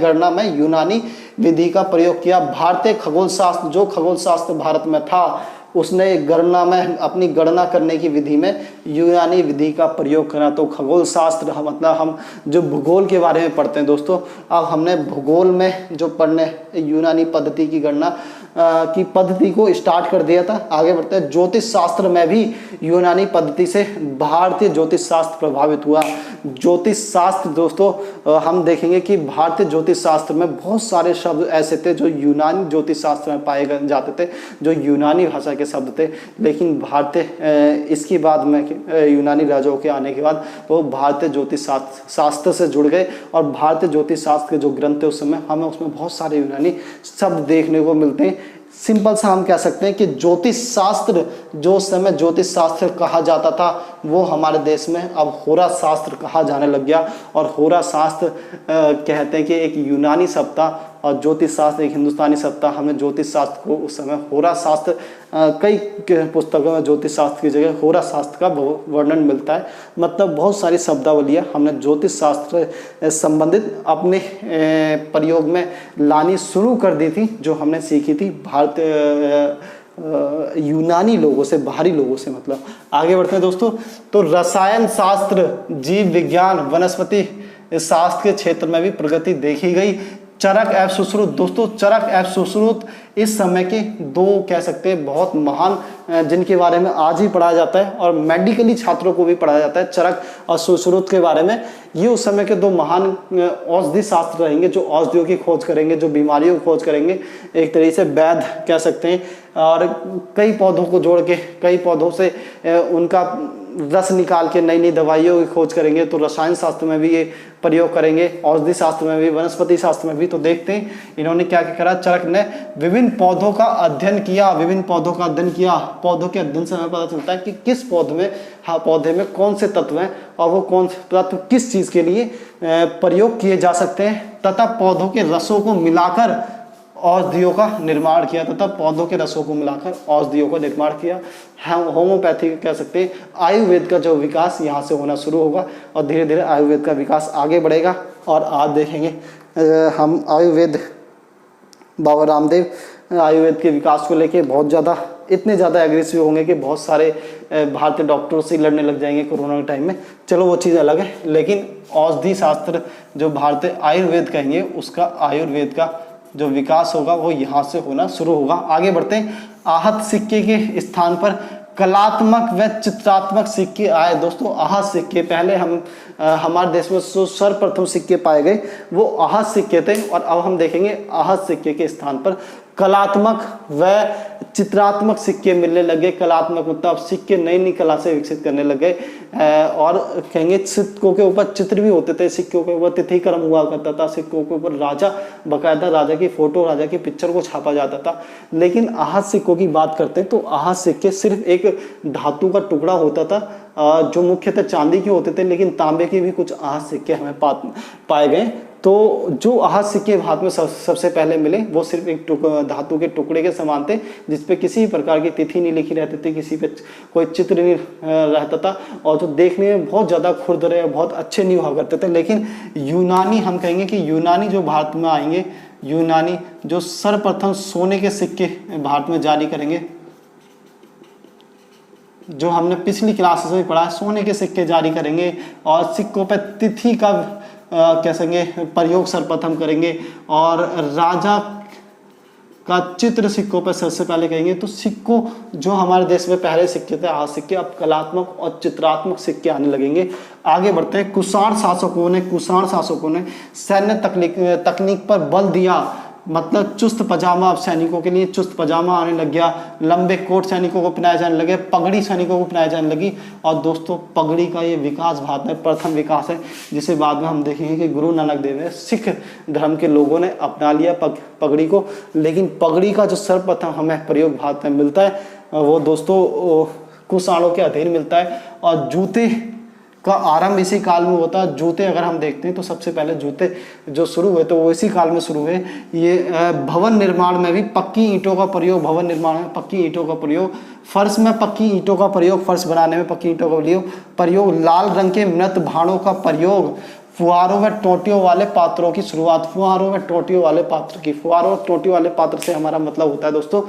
गणना में यूनानी विधि का प्रयोग किया। भारतीय खगोल शास्त्र, जो खगोल शास्त्र भारत में था, उसने गणना में अपनी गणना करने की विधि में यूनानी विधि का प्रयोग करा। तो खगोल शास्त्र मतलब हम जो भूगोल के बारे में पढ़ते हैं दोस्तों, अब हमने भूगोल में जो पढ़ने यूनानी पद्धति की गणना की पद्धति को स्टार्ट कर दिया था। आगे बढ़ते हैं। ज्योतिष शास्त्र में भी यूनानी पद्धति से भारतीय ज्योतिष शास्त्र प्रभावित हुआ। ज्योतिष शास्त्र दोस्तों हम देखेंगे कि भारतीय ज्योतिष शास्त्र में बहुत सारे शब्द ऐसे थे जो यूनानी ज्योतिष शास्त्र में पाए जाते थे, जो यूनानी भाषा के शब्द थे। लेकिन भारतीय इसके बाद में यूनानी राजाओं के आने के बाद वो भारतीय ज्योतिष शास्त्र से जुड़ गए और भारतीय ज्योतिष शास्त्र के जो ग्रंथ थे उस समय हमें उसमें बहुत सारे यूनानी शब्द देखने को मिलते हैं। सिंपल सा हम कह सकते हैं कि ज्योतिष शास्त्र, जो उस समय ज्योतिष शास्त्र कहा जाता था, वो हमारे देश में अब होरा शास्त्र कहा जाने लग गया। और होरा शास्त्र कहते हैं कि एक यूनानी शब्द था और ज्योतिष शास्त्र एक हिंदुस्तानी शब्द था। हमने ज्योतिष शास्त्र को उस समय होरा शास्त्र, कई पुस्तकों में ज्योतिष शास्त्र की जगह होरा शास्त्र का वर्णन मिलता है। मतलब बहुत सारी शब्दावलियाँ हमने ज्योतिष शास्त्र संबंधित अपने प्रयोग में लानी शुरू कर दी थी, जो हमने सीखी थी यूनानी लोगों से, बाहरी लोगों से। मतलब आगे बढ़ते हैं दोस्तों। तो रसायन शास्त्र, जीव विज्ञान, वनस्पति शास्त्र के क्षेत्र में भी प्रगति देखी गई। चरक एवं सुश्रुत, दोस्तों चरक एवं सुश्रुत इस समय के दो कह सकते हैं बहुत महान, जिनके बारे में आज ही पढ़ा जाता है और मेडिकली छात्रों को भी पढ़ाया जाता है। चरक और सुश्रुत के बारे में, ये उस समय के दो महान औषधि शास्त्र रहेंगे, जो औषधियों की खोज करेंगे, जो बीमारियों की खोज करेंगे। एक तरीके से वैद्य कह सकते हैं, और कई पौधों को जोड़ के, कई पौधों से उनका रस निकाल के नई नई दवाइयों की खोज करेंगे। तो रसायन शास्त्र में भी ये प्रयोग करेंगे, औषधि शास्त्र में भी, वनस्पति शास्त्र में भी। तो देखते हैं इन्होंने क्या क्या करा। चरक ने विभिन्न पौधों का अध्ययन किया, पौधों के अध्ययन से हमें पता चलता है कि किस पौधे में कौन से तत्व हैं और वो कौन से तत्व किस चीज के लिए प्रयोग किए जा सकते हैं, तथा पौधों के रसों को मिलाकर औषधियों का निर्माण किया, तथा पौधों के रसों को मिलाकर औषधियों का निर्माण किया। होम्योपैथी कह सकते हैं। आयुर्वेद का जो विकास यहाँ से होना शुरू होगा और धीरे धीरे आयुर्वेद का विकास आगे बढ़ेगा। और आज देखेंगे हम आयुर्वेद, बाबा रामदेव आयुर्वेद के विकास को लेके बहुत ज़्यादा, इतने ज़्यादा एग्रेसिव होंगे कि बहुत सारे भारतीय डॉक्टरों से लड़ने लग जाएंगे कोरोना के टाइम में। चलो वो चीज़ अलग है, लेकिन औषधि शास्त्र जो भारतीय आयुर्वेद कहेंगे, उसका आयुर्वेद का जो विकास होगा वो यहाँ से होना शुरू होगा। आगे बढ़ते हैं। आहत सिक्के के स्थान पर कलात्मक व चित्रात्मक सिक्के आए। दोस्तों आहत सिक्के, पहले हमारे देश में जो सर्वप्रथम सिक्के पाए गए वो आहत सिक्के थे, और अब हम देखेंगे आहत सिक्के के स्थान पर कलात्मक व चित्रात्मक सिक्के मिलने लगे। कलात्मक मतलब सिक्के नई नई कला से विकसित करने लगे, और कहेंगे सिक्कों के ऊपर चित्र भी होते थे, सिक्कों के ऊपर तिथि क्रम हुआ करता था, सिक्कों के ऊपर बकायदा राजा की फोटो, राजा की पिक्चर को छापा जाता था। लेकिन आहत सिक्कों की बात करते हैं तो आहत सिक्के सिर्फ एक धातु का टुकड़ा होता था, जो मुख्यतः चांदी के होते थे, लेकिन तांबे के भी कुछ आहत सिक्के हमें पाए गए। तो जो आहत सिक्के भारत में सबसे पहले मिले वो सिर्फ एक धातु के टुकड़े के समान थे, जिसपे किसी प्रकार की तिथि नहीं लिखी रहती थी, किसी पे कोई चित्र नहीं रहता था, और जो देखने में बहुत ज़्यादा खुरदरे बहुत अच्छे नहीं हुआ करते थे। लेकिन यूनानी, हम कहेंगे कि यूनानी जो भारत में आएंगे, यूनानी जो सर्वप्रथम सोने के सिक्के भारत में जारी करेंगे, जो हमने पिछली क्लासेस में पढ़ा, सोने के सिक्के जारी करेंगे और सिक्कों पर तिथि का कह सकेंगे प्रयोग सर्वप्रथम करेंगे, और राजा का चित्र सिक्कों पर सबसे पहले कहेंगे। तो सिक्कों जो हमारे देश में पहले सिक्के थे, आज सिक्के अब कलात्मक और चित्रात्मक सिक्के आने लगेंगे। आगे बढ़ते हैं। कुषाण शासकों ने सैन्य तकनीक पर बल दिया, मतलब चुस्त पजामा अब सैनिकों के लिए चुस्त पजामा आने लग गया, लंबे कोट सैनिकों को पहनाए जाने लगे, पगड़ी सैनिकों को पहनाई जाने लगी। और दोस्तों पगड़ी का ये विकास भारत में प्रथम विकास है, जिसे बाद में हम देखेंगे कि गुरु नानक देव ने, सिख धर्म के लोगों ने अपना लिया पगड़ी को। लेकिन पगड़ी का जो सर्वप्रथम हमें प्रयोग भारत में मिलता है वो दोस्तों कुषाणों के अधीन मिलता है। और जूते का आरंभ इसी काल में होता है। जूते अगर हम देखते हैं तो सबसे पहले जूते जो शुरू हुए तो वो इसी काल में शुरू हुए। ये भवन निर्माण में भी पक्की ईंटों का प्रयोग, भवन निर्माण में पक्की ईंटों का प्रयोग, फर्श में पक्की ईंटों का प्रयोग, फर्श बनाने में पक्की ईंटों का प्रयोग, लाल रंग के मृत भाणों का प्रयोग, फुहारों व टोटियों वाले पात्रों की शुरुआत, फुहारों व टोटियों वाले पात्र की, फुहारों और टोटियों वाले पात्र से हमारा मतलब होता है दोस्तों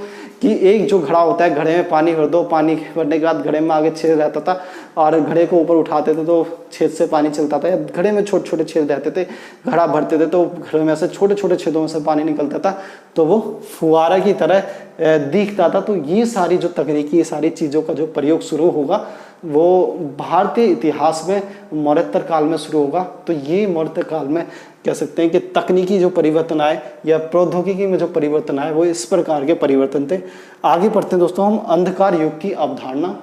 कि एक जो घड़ा होता है, घड़े में पानी भर दो, पानी भरने के बाद घड़े में आगे छेद रहता था और घड़े को ऊपर उठाते थे तो छेद से पानी चलता था, या घड़े में छोटे छोटे छेद रहते थे, घड़ा भरते थे तो घड़े में से छोटे छोटे छेदों में से पानी निकलता था तो वो फुहारा की तरह दिखता था। तो ये सारी जो तकनीकी, ये सारी चीज़ों का जो प्रयोग शुरू होगा वो भारतीय इतिहास में मौर्योत्तर काल में शुरू होगा। तो ये मौर्योत्तर काल में कह सकते हैं कि तकनीकी जो परिवर्तन आए या प्रौद्योगिकी में जो परिवर्तन आए वो इस प्रकार के परिवर्तन थे। आगे बढ़ते हैं दोस्तों हम अंधकार युग की अवधारणा।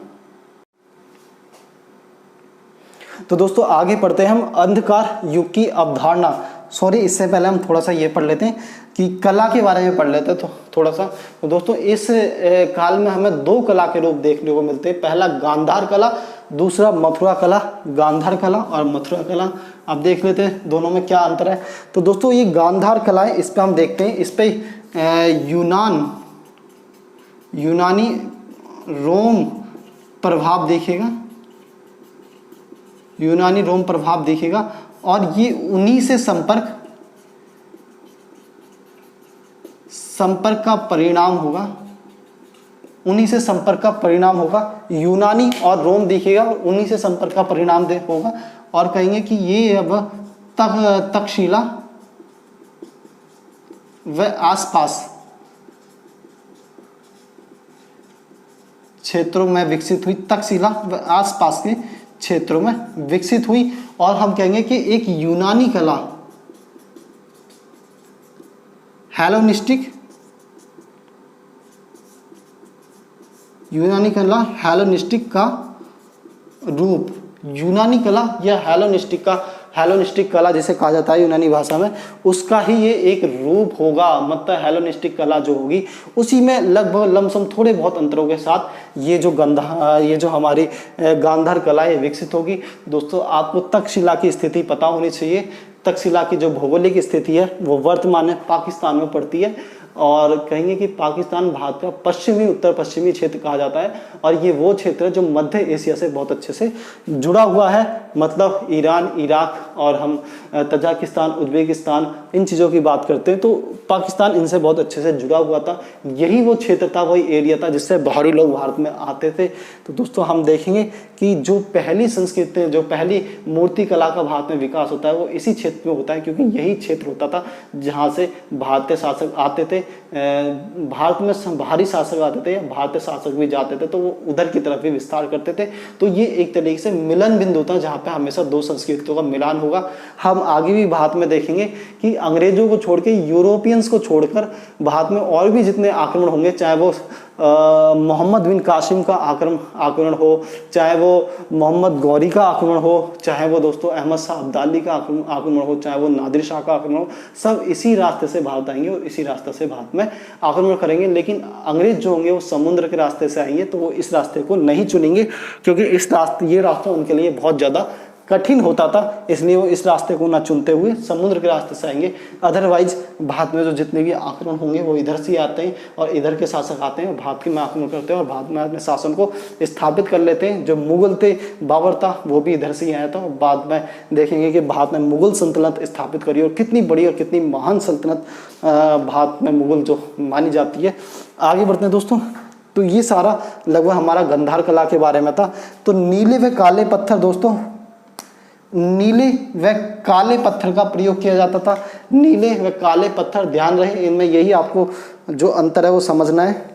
तो दोस्तों आगे पढ़ते हैं हम अंधकार युग की अवधारणा। सॉरी, इससे पहले हम थोड़ा सा ये पढ़ लेते हैं कि कला के बारे में पढ़ लेते हैं तो थोड़ा सा। तो दोस्तों इस काल में हमें दो कला के रूप देखने को मिलते हैं। पहला गांधार कला, दूसरा मथुरा कला। गांधार कला और मथुरा कला अब देख लेते हैं दोनों में क्या अंतर है। तो दोस्तों ये गांधार कला है, इस पर हम देखते हैं, इस पर यूनानी रोम प्रभाव देखिएगा, यूनानी रोम प्रभाव देखिएगा, और ये उन्हीं से संपर्क का परिणाम होगा, उन्हीं से संपर्क का परिणाम होगा। यूनानी और रोम देखिएगा, उन्हीं से संपर्क का परिणाम होगा। और कहेंगे कि ये अब तक्षशिला व आसपास क्षेत्रों में विकसित हुई, तक्षशिला व आसपास के क्षेत्रों में विकसित हुई। और हम कहेंगे कि एक यूनानी कला, हेलेनिस्टिक, यूनानी कला हेलेनिस्टिक का रूप, यूनानी कला या हेलेनिस्टिक कला जिसे कहा जाता है यूनानी भाषा में, उसका ही ये एक रूप होगा। मतलब हेलेनिस्टिक कला जो होगी उसी में लगभग लमसम थोड़े बहुत अंतरों के साथ ये जो हमारी गांधार कला ये विकसित होगी। दोस्तों आपको तक्षशिला की स्थिति पता होनी चाहिए। तक्षशिला की जो भौगोलिक स्थिति है वो वर्तमान में पाकिस्तान में पड़ती है, और कहेंगे कि पाकिस्तान भारत का पश्चिमी, उत्तर पश्चिमी क्षेत्र कहा जाता है। और ये वो क्षेत्र है जो मध्य एशिया से बहुत अच्छे से जुड़ा हुआ है। मतलब ईरान, इराक और हम तजाकिस्तान, उज्बेकिस्तान, इन चीज़ों की बात करते हैं तो पाकिस्तान इनसे बहुत अच्छे से जुड़ा हुआ था। यही वो क्षेत्र था, वही एरिया था जिससे बाहरी लोग भारत में आते थे। तो दोस्तों हम देखेंगे कि जो पहली संस्कृति, जो पहली मूर्ति कला का भारत में विकास होता है वो इसी क्षेत्र में होता है, क्योंकि यही क्षेत्र होता था जहाँ से भारतीय शासक आते थे। भारत में बाहरी शासक आते थे या भारतीय शासक भी जाते थे तो वो उधर की तरफ भी विस्तार करते थे। तो ये एक तरीके से मिलन बिंदु था जहाँ पे हमेशा दो संस्कृतियों का मिलान होगा। हम आगे भी भारत में देखेंगे कि अंग्रेजों को छोड़ के, यूरोपियंस को छोड़कर भारत में और भी जितने आक्रमण होंगे, चाहे वो मोहम्मद बिन कासिम का आक्रमण हो, चाहे वो मोहम्मद गौरी का आक्रमण हो, चाहे वो दोस्तों अहमद शाह अब्दाली का आक्रमण हो, चाहे वो नादिर शाह का आक्रमण हो, सब इसी रास्ते से भारत आएंगे और इसी रास्ते से भारत में आक्रमण करेंगे। लेकिन अंग्रेज जो होंगे वो समुद्र के रास्ते से आएंगे तो वो इस रास्ते को नहीं चुनेंगे, क्योंकि ये रास्ता उनके लिए बहुत ज़्यादा कठिन होता था, इसलिए वो इस रास्ते को ना चुनते हुए समुद्र के रास्ते से आएंगे। अदरवाइज भारत में जो जितने भी आक्रमण होंगे वो इधर से आते हैं और इधर के शासक आते हैं, भारत के में आक्रमण करते हैं और भारत में अपने शासन को स्थापित कर लेते हैं। जो मुगल थे, बाबर था, वो भी इधर से ही आया था। और बाद में देखेंगे कि भारत ने मुगल सल्तनत स्थापित करी और कितनी बड़ी और कितनी महान सल्तनत भारत में मुगल जो मानी जाती है। आगे बढ़ते हैं दोस्तों। तो ये सारा लगभग हमारा गांधार कला के बारे में था। तो नीले व काले पत्थर दोस्तों, नीले व काले पत्थर का प्रयोग किया जाता था। नीले व काले पत्थर, ध्यान रहे इनमें यही आपको जो अंतर है वो समझना है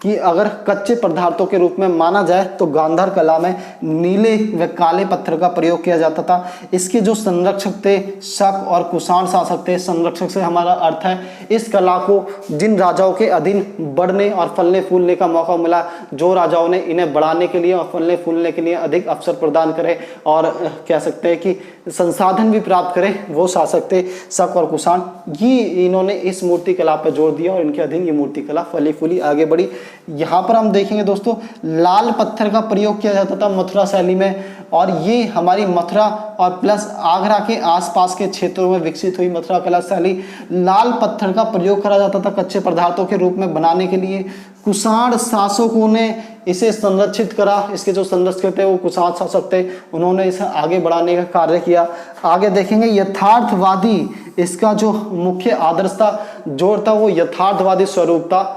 कि अगर कच्चे पदार्थों के रूप में माना जाए तो गांधार कला में नीले व काले पत्थर का प्रयोग किया जाता था। इसके जो संरक्षक थे, शक और कुषाण शासक थे। संरक्षक से हमारा अर्थ है इस कला को जिन राजाओं के अधीन बढ़ने और फलने फूलने का मौका मिला, जो राजाओं ने इन्हें बढ़ाने के लिए और फलने फूलने के लिए अधिक अवसर प्रदान करे और कह सकते हैं कि संसाधन भी प्राप्त करे, वो शासक थे शक और कुषाण। ये इन्होंने इस मूर्ति कला पर जोर दिया और इनके अधीन ये मूर्ति कला फली फूली आगे बढ़ी। यहाँ पर हम देखेंगे दोस्तों, लाल पत्थर का प्रयोग किया जाता था मथुरा शैली में, और ये हमारी मथुरा और प्लस आगरा के आसपास के क्षेत्रों में विकसित हुई मथुरा कला शैली। लाल पत्थर का प्रयोग करा जाता था कच्चे पदार्थों के रूप में बनाने के लिए। कुषाण शासकों ने इसे संरक्षित करा। इसके जो संरक्षक थे वो कुषाण शासक थे, उन्होंने इसे आगे बढ़ाने का कार्य किया। आगे देखेंगे यथार्थवादी, इसका जो मुख्य आदर्श था, जोर था, वो यथार्थवादी स्वरूप था।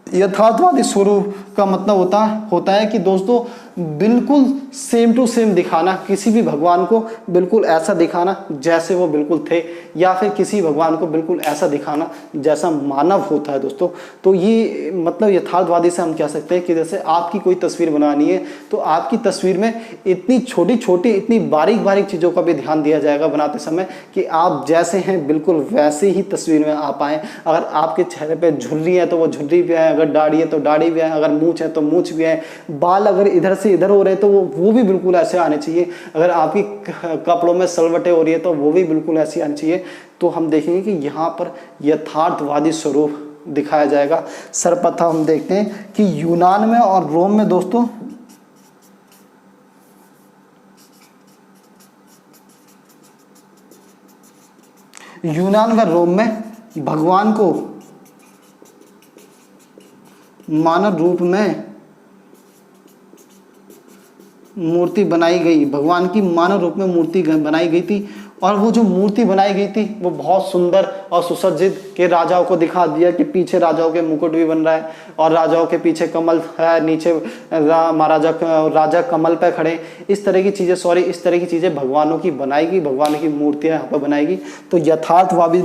यथार्थवादी स्वरूप का मतलब होता है कि दोस्तों बिल्कुल सेम टू सेम दिखाना, किसी भी भगवान को बिल्कुल ऐसा दिखाना जैसे वो बिल्कुल थे, या फिर किसी भगवान को बिल्कुल ऐसा दिखाना जैसा मानव होता है दोस्तों। तो ये मतलब यथार्थवादी से हम कह सकते हैं कि जैसे आपकी कोई तस्वीर बनानी है तो आपकी तस्वीर में इतनी छोटी छोटी, इतनी बारीक बारीक चीज़ों का भी ध्यान दिया जाएगा बनाते समय कि आप जैसे हैं बिल्कुल वैसे ही तस्वीर में आ पाएँ। अगर आपके चेहरे पर झुर्री है तो वो झुर्री भी है, अगर दाढ़ी है तो दाढ़ी भी है, अगर मूंछ है तो मूंछ भी है, बाल अगर इधर से इधर हो रहे तो वो भी बिल्कुल ऐसे आने चाहिए, अगर आपकी कपड़ों में सलवटें हो रही है तो वो भी बिल्कुल ऐसी आनी चाहिए। तो हम देखेंगे कि यहाँ पर यथार्थवादी स्वरूप दिखाया जाएगा। सर्वप्रथम हम देखते हैं कि यूनान में और रोम में दोस्तों यूनान व रोम में भगवान को मानव रूप में मूर्ति बनाई गई, भगवान की मानव रूप में मूर्ति बनाई गई थी। और वो जो मूर्ति बनाई गई थी वो बहुत सुंदर और सुसज्जित, के राजाओं को दिखा दिया कि पीछे राजाओं के मुकुट भी बन रहा है और राजाओं के पीछे कमल है, नीचे राजा कमल पे खड़े, इस तरह की चीज़ें इस तरह की चीज़ें भगवानों की बनाएगी, भगवान की मूर्तियाँ यहाँ पर बनाएगी। तो यथार्थवादी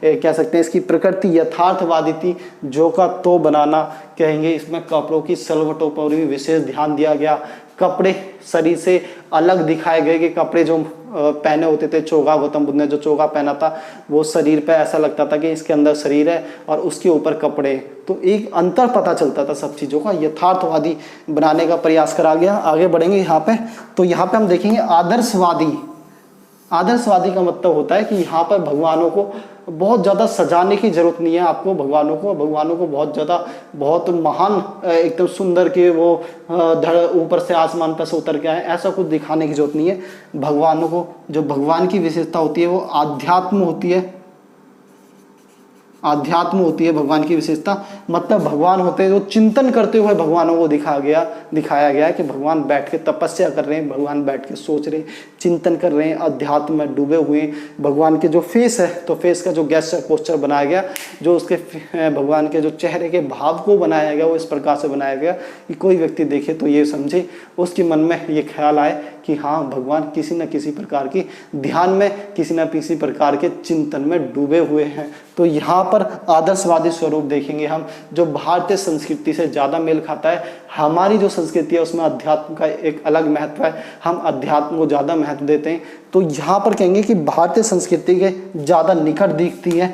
कह सकते हैं, इसकी प्रकृति यथार्थवादी थी, जो का तो बनाना कहेंगे। इसमें कपड़ों की सलवटों पर भी विशेष ध्यान दिया गया। कपड़े शरीर से अलग दिखाए गए कि कपड़े जो पहने होते थे, चोगा, गौतम बुद्ध ने जो चोगा पहना था वो शरीर पे ऐसा लगता था कि इसके अंदर शरीर है और उसके ऊपर कपड़े, तो एक अंतर पता चलता था सब चीज़ों का। यथार्थवादी बनाने का प्रयास करा गया। आगे बढ़ेंगे यहाँ पे, तो यहाँ पे हम देखेंगे आदर्शवादी। आदर्शवादी का मतलब होता है कि यहाँ पर भगवानों को बहुत ज़्यादा सजाने की जरूरत नहीं है आपको। भगवानों को बहुत ज़्यादा, बहुत महान एकदम सुंदर के वो ऊपर से आसमान पर से उतर के आए, ऐसा कुछ दिखाने की जरूरत नहीं है। भगवानों को जो भगवान की विशेषता होती है वो आध्यात्म होती है। आध्यात्म होती है भगवान की विशेषता, मतलब भगवान होते हैं जो चिंतन करते हुए भगवानों को दिखाया गया है कि भगवान बैठ के तपस्या कर रहे हैं, भगवान बैठ के सोच रहे हैं, चिंतन कर रहे हैं, अध्यात्म में डूबे हुए हैं। भगवान के जो फेस है, तो फेस का जो गेस्चर पोस्चर बनाया गया, जो उसके भगवान के जो चेहरे के भाव को बनाया गया वो इस प्रकार से बनाया गया कि कोई व्यक्ति देखे तो ये समझे, उसके मन में ये ख्याल आए कि हाँ भगवान किसी न किसी प्रकार की ध्यान में, किसी न किसी प्रकार के चिंतन में डूबे हुए हैं। तो यहाँ पर आदर्शवादी स्वरूप देखेंगे हम, जो भारतीय संस्कृति से ज़्यादा मेल खाता है। हमारी जो संस्कृति है उसमें अध्यात्म का एक अलग महत्व है, हम अध्यात्म को ज़्यादा महत्व देते हैं। तो यहाँ पर कहेंगे कि भारतीय संस्कृति के ज़्यादा निकट दिखती है,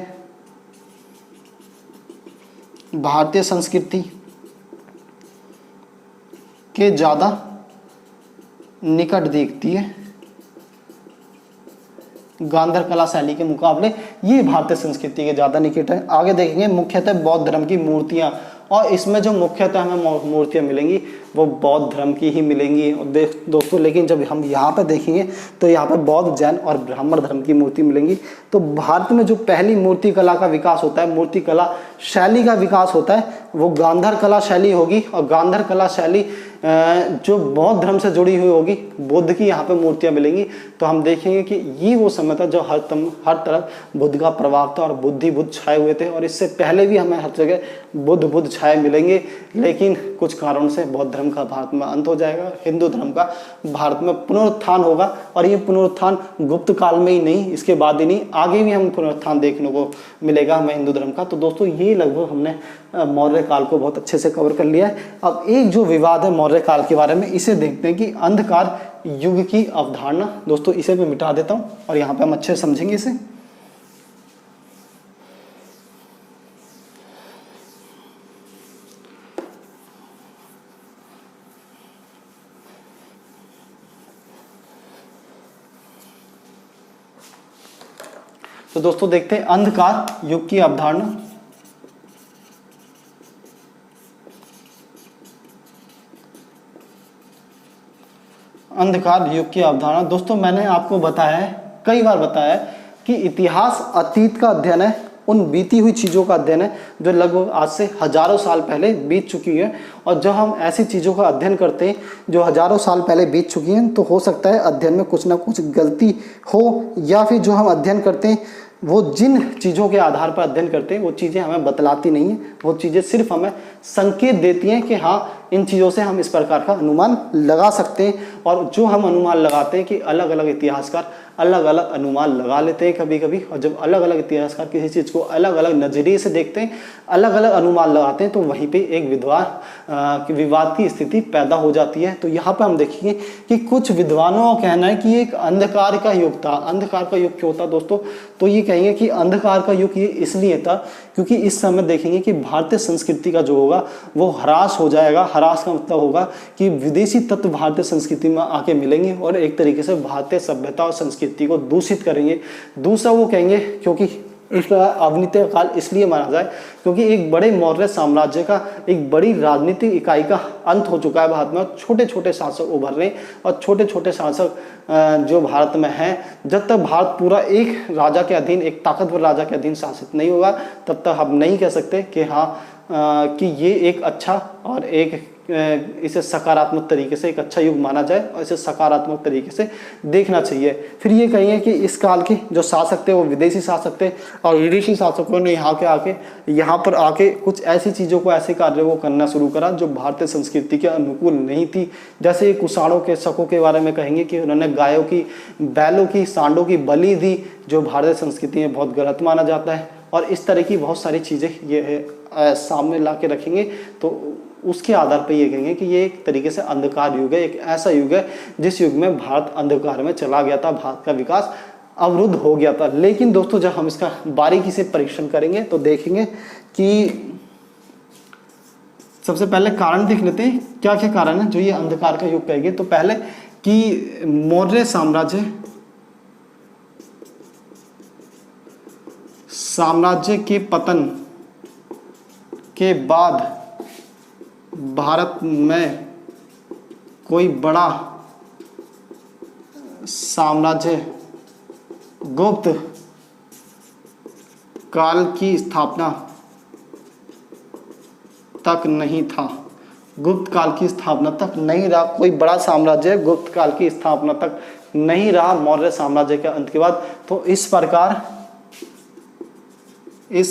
भारतीय संस्कृति के ज़्यादा निकट दिखती है गांधार कला शैली के मुकाबले, ये भारतीय संस्कृति के ज़्यादा निकट है। आगे देखेंगे मुख्यतः बौद्ध धर्म की मूर्तियाँ और इसमें जो मुख्यतः हमें मूर्तियाँ मिलेंगी वो बौद्ध धर्म की ही मिलेंगी। और दोस्तों लेकिन जब हम यहाँ पर देखेंगे तो यहाँ पर बौद्ध, जैन और ब्राह्मण धर्म की मूर्ति मिलेंगी। तो भारत में जो पहली मूर्ति कला का विकास होता है, मूर्ति कला शैली का विकास होता है, वो गांधार कला शैली होगी। और गांधार कला शैली जो बौद्ध धर्म से जुड़ी हुई होगी, बुद्ध की यहाँ पे मूर्तियाँ मिलेंगी। तो हम देखेंगे कि ये वो समय था जो हर तरफ बुद्ध का प्रभाव था और बुद्ध छाए हुए थे। और इससे पहले भी हमें हर जगह बुद्ध छाए मिलेंगे, लेकिन कुछ कारणों से बौद्ध धर्म का भारत में अंत हो जाएगा, हिंदू धर्म का भारत में पुनरुत्थान होगा। और ये पुनरुत्थान गुप्त काल में ही नहीं, इसके बाद ही नहीं, आगे भी हम पुनरुत्थान देखने को मिलेगा हमें हिंदू धर्म का। तो दोस्तों ये लगभग हमने मौर्य काल को बहुत अच्छे से कवर कर लिया है। अब एक जो विवाद है मौर्य काल के बारे में, इसे देखते हैं कि अंधकार युग की अवधारणा। दोस्तों इसे मैं मिटा देता हूं और यहाँ पे हम अच्छे से समझेंगे इसे। तो दोस्तों देखते हैं अंधकार युग की अवधारणा। अंधकार युग की अवधारणा दोस्तों मैंने आपको बताया है, कई बार बताया है कि इतिहास अतीत का अध्ययन है, उन बीती हुई चीज़ों का अध्ययन है जो लगभग आज से हजारों साल पहले बीत चुकी है। और जब हम ऐसी चीज़ों का अध्ययन करते हैं जो हजारों साल पहले बीत चुकी हैं, तो हो सकता है अध्ययन में कुछ ना कुछ गलती हो, या फिर जो हम अध्ययन करते हैं वो जिन चीज़ों के आधार पर अध्ययन करते हैं वो चीज़ें हमें बतलाती नहीं हैं, वो चीज़ें सिर्फ हमें संकेत देती हैं कि हाँ इन चीज़ों से हम इस प्रकार का अनुमान लगा सकते हैं। और जो हम अनुमान लगाते हैं कि अलग अलग इतिहासकार अलग अलग अनुमान लगा लेते हैं कभी कभी, और जब अलग अलग इतिहासकार किसी चीज़ को अलग अलग नज़रिए से देखते हैं, अलग अलग अनुमान लगाते हैं, तो वहीं पे एक विवाद की स्थिति पैदा हो जाती है। तो यहाँ पे हम देखेंगे कि कुछ विद्वानों का कहना है कि एक अंधकार का युग था। अंधकार का युग क्यों था दोस्तों? तो ये कहेंगे कि अंधकार का युग ये इसलिए था क्योंकि इस समय देखेंगे कि भारतीय संस्कृति का जो होगा वो ह्रास हो जाएगा। ह्रास का मतलब होगा कि विदेशी तत्व भारतीय संस्कृति में आके मिलेंगे और एक तरीके से भारतीय सभ्यता और संस्कृति को दूषित करेंगे। दूसरा वो कहेंगे क्योंकि इसका अवनीत काल इसलिए माना जाए क्योंकि एक बड़े मौर्य साम्राज्य का, एक बड़ी राजनीतिक इकाई का अंत हो चुका है भारत में। छोटे छोटे शासक उभर रहे हैं और छोटे छोटे शासक जो भारत में हैं, जब तक भारत पूरा एक राजा के अधीन, एक ताकतवर राजा के अधीन शासित नहीं होगा, तब तक हम नहीं कह सकते कि हाँ कि ये एक अच्छा और एक इसे सकारात्मक तरीके से एक अच्छा युग माना जाए और इसे सकारात्मक तरीके से देखना चाहिए। फिर ये कहिए कि इस काल के जो शासक थे वो विदेशी शासक थे और विदेशी शासकों ने यहाँ पर आके कुछ ऐसी चीज़ों को, ऐसे कार्यों को करना शुरू करा जो भारतीय संस्कृति के अनुकूल नहीं थी। जैसे कुषाणों के शकों के बारे में कहेंगे कि उन्होंने गायों की, बैलों की, सांडों की बलि दी, जो भारतीय संस्कृति में बहुत गलत माना जाता है। और इस तरह की बहुत सारी चीज़ें ये सामने ला के रखेंगे, तो उसके आधार पर ये कहेंगे कि ये एक तरीके से अंधकार युग है, एक ऐसा युग है जिस युग में भारत अंधकार में चला गया था, भारत का विकास अवरुद्ध हो गया था। लेकिन दोस्तों जब हम इसका बारीकी से परीक्षण करेंगे तो देखेंगे कि सबसे पहले कारण देख लेते हैं क्या क्या कारण है जो ये अंधकार का युग कहेंगे। तो पहले कि मौर्य साम्राज्य के पतन के बाद भारत में कोई बड़ा साम्राज्य गुप्त काल की स्थापना तक नहीं था। गुप्त काल की स्थापना तक नहीं रहा, कोई बड़ा साम्राज्य गुप्त काल की स्थापना तक नहीं रहा मौर्य साम्राज्य के अंत के बाद। तो इस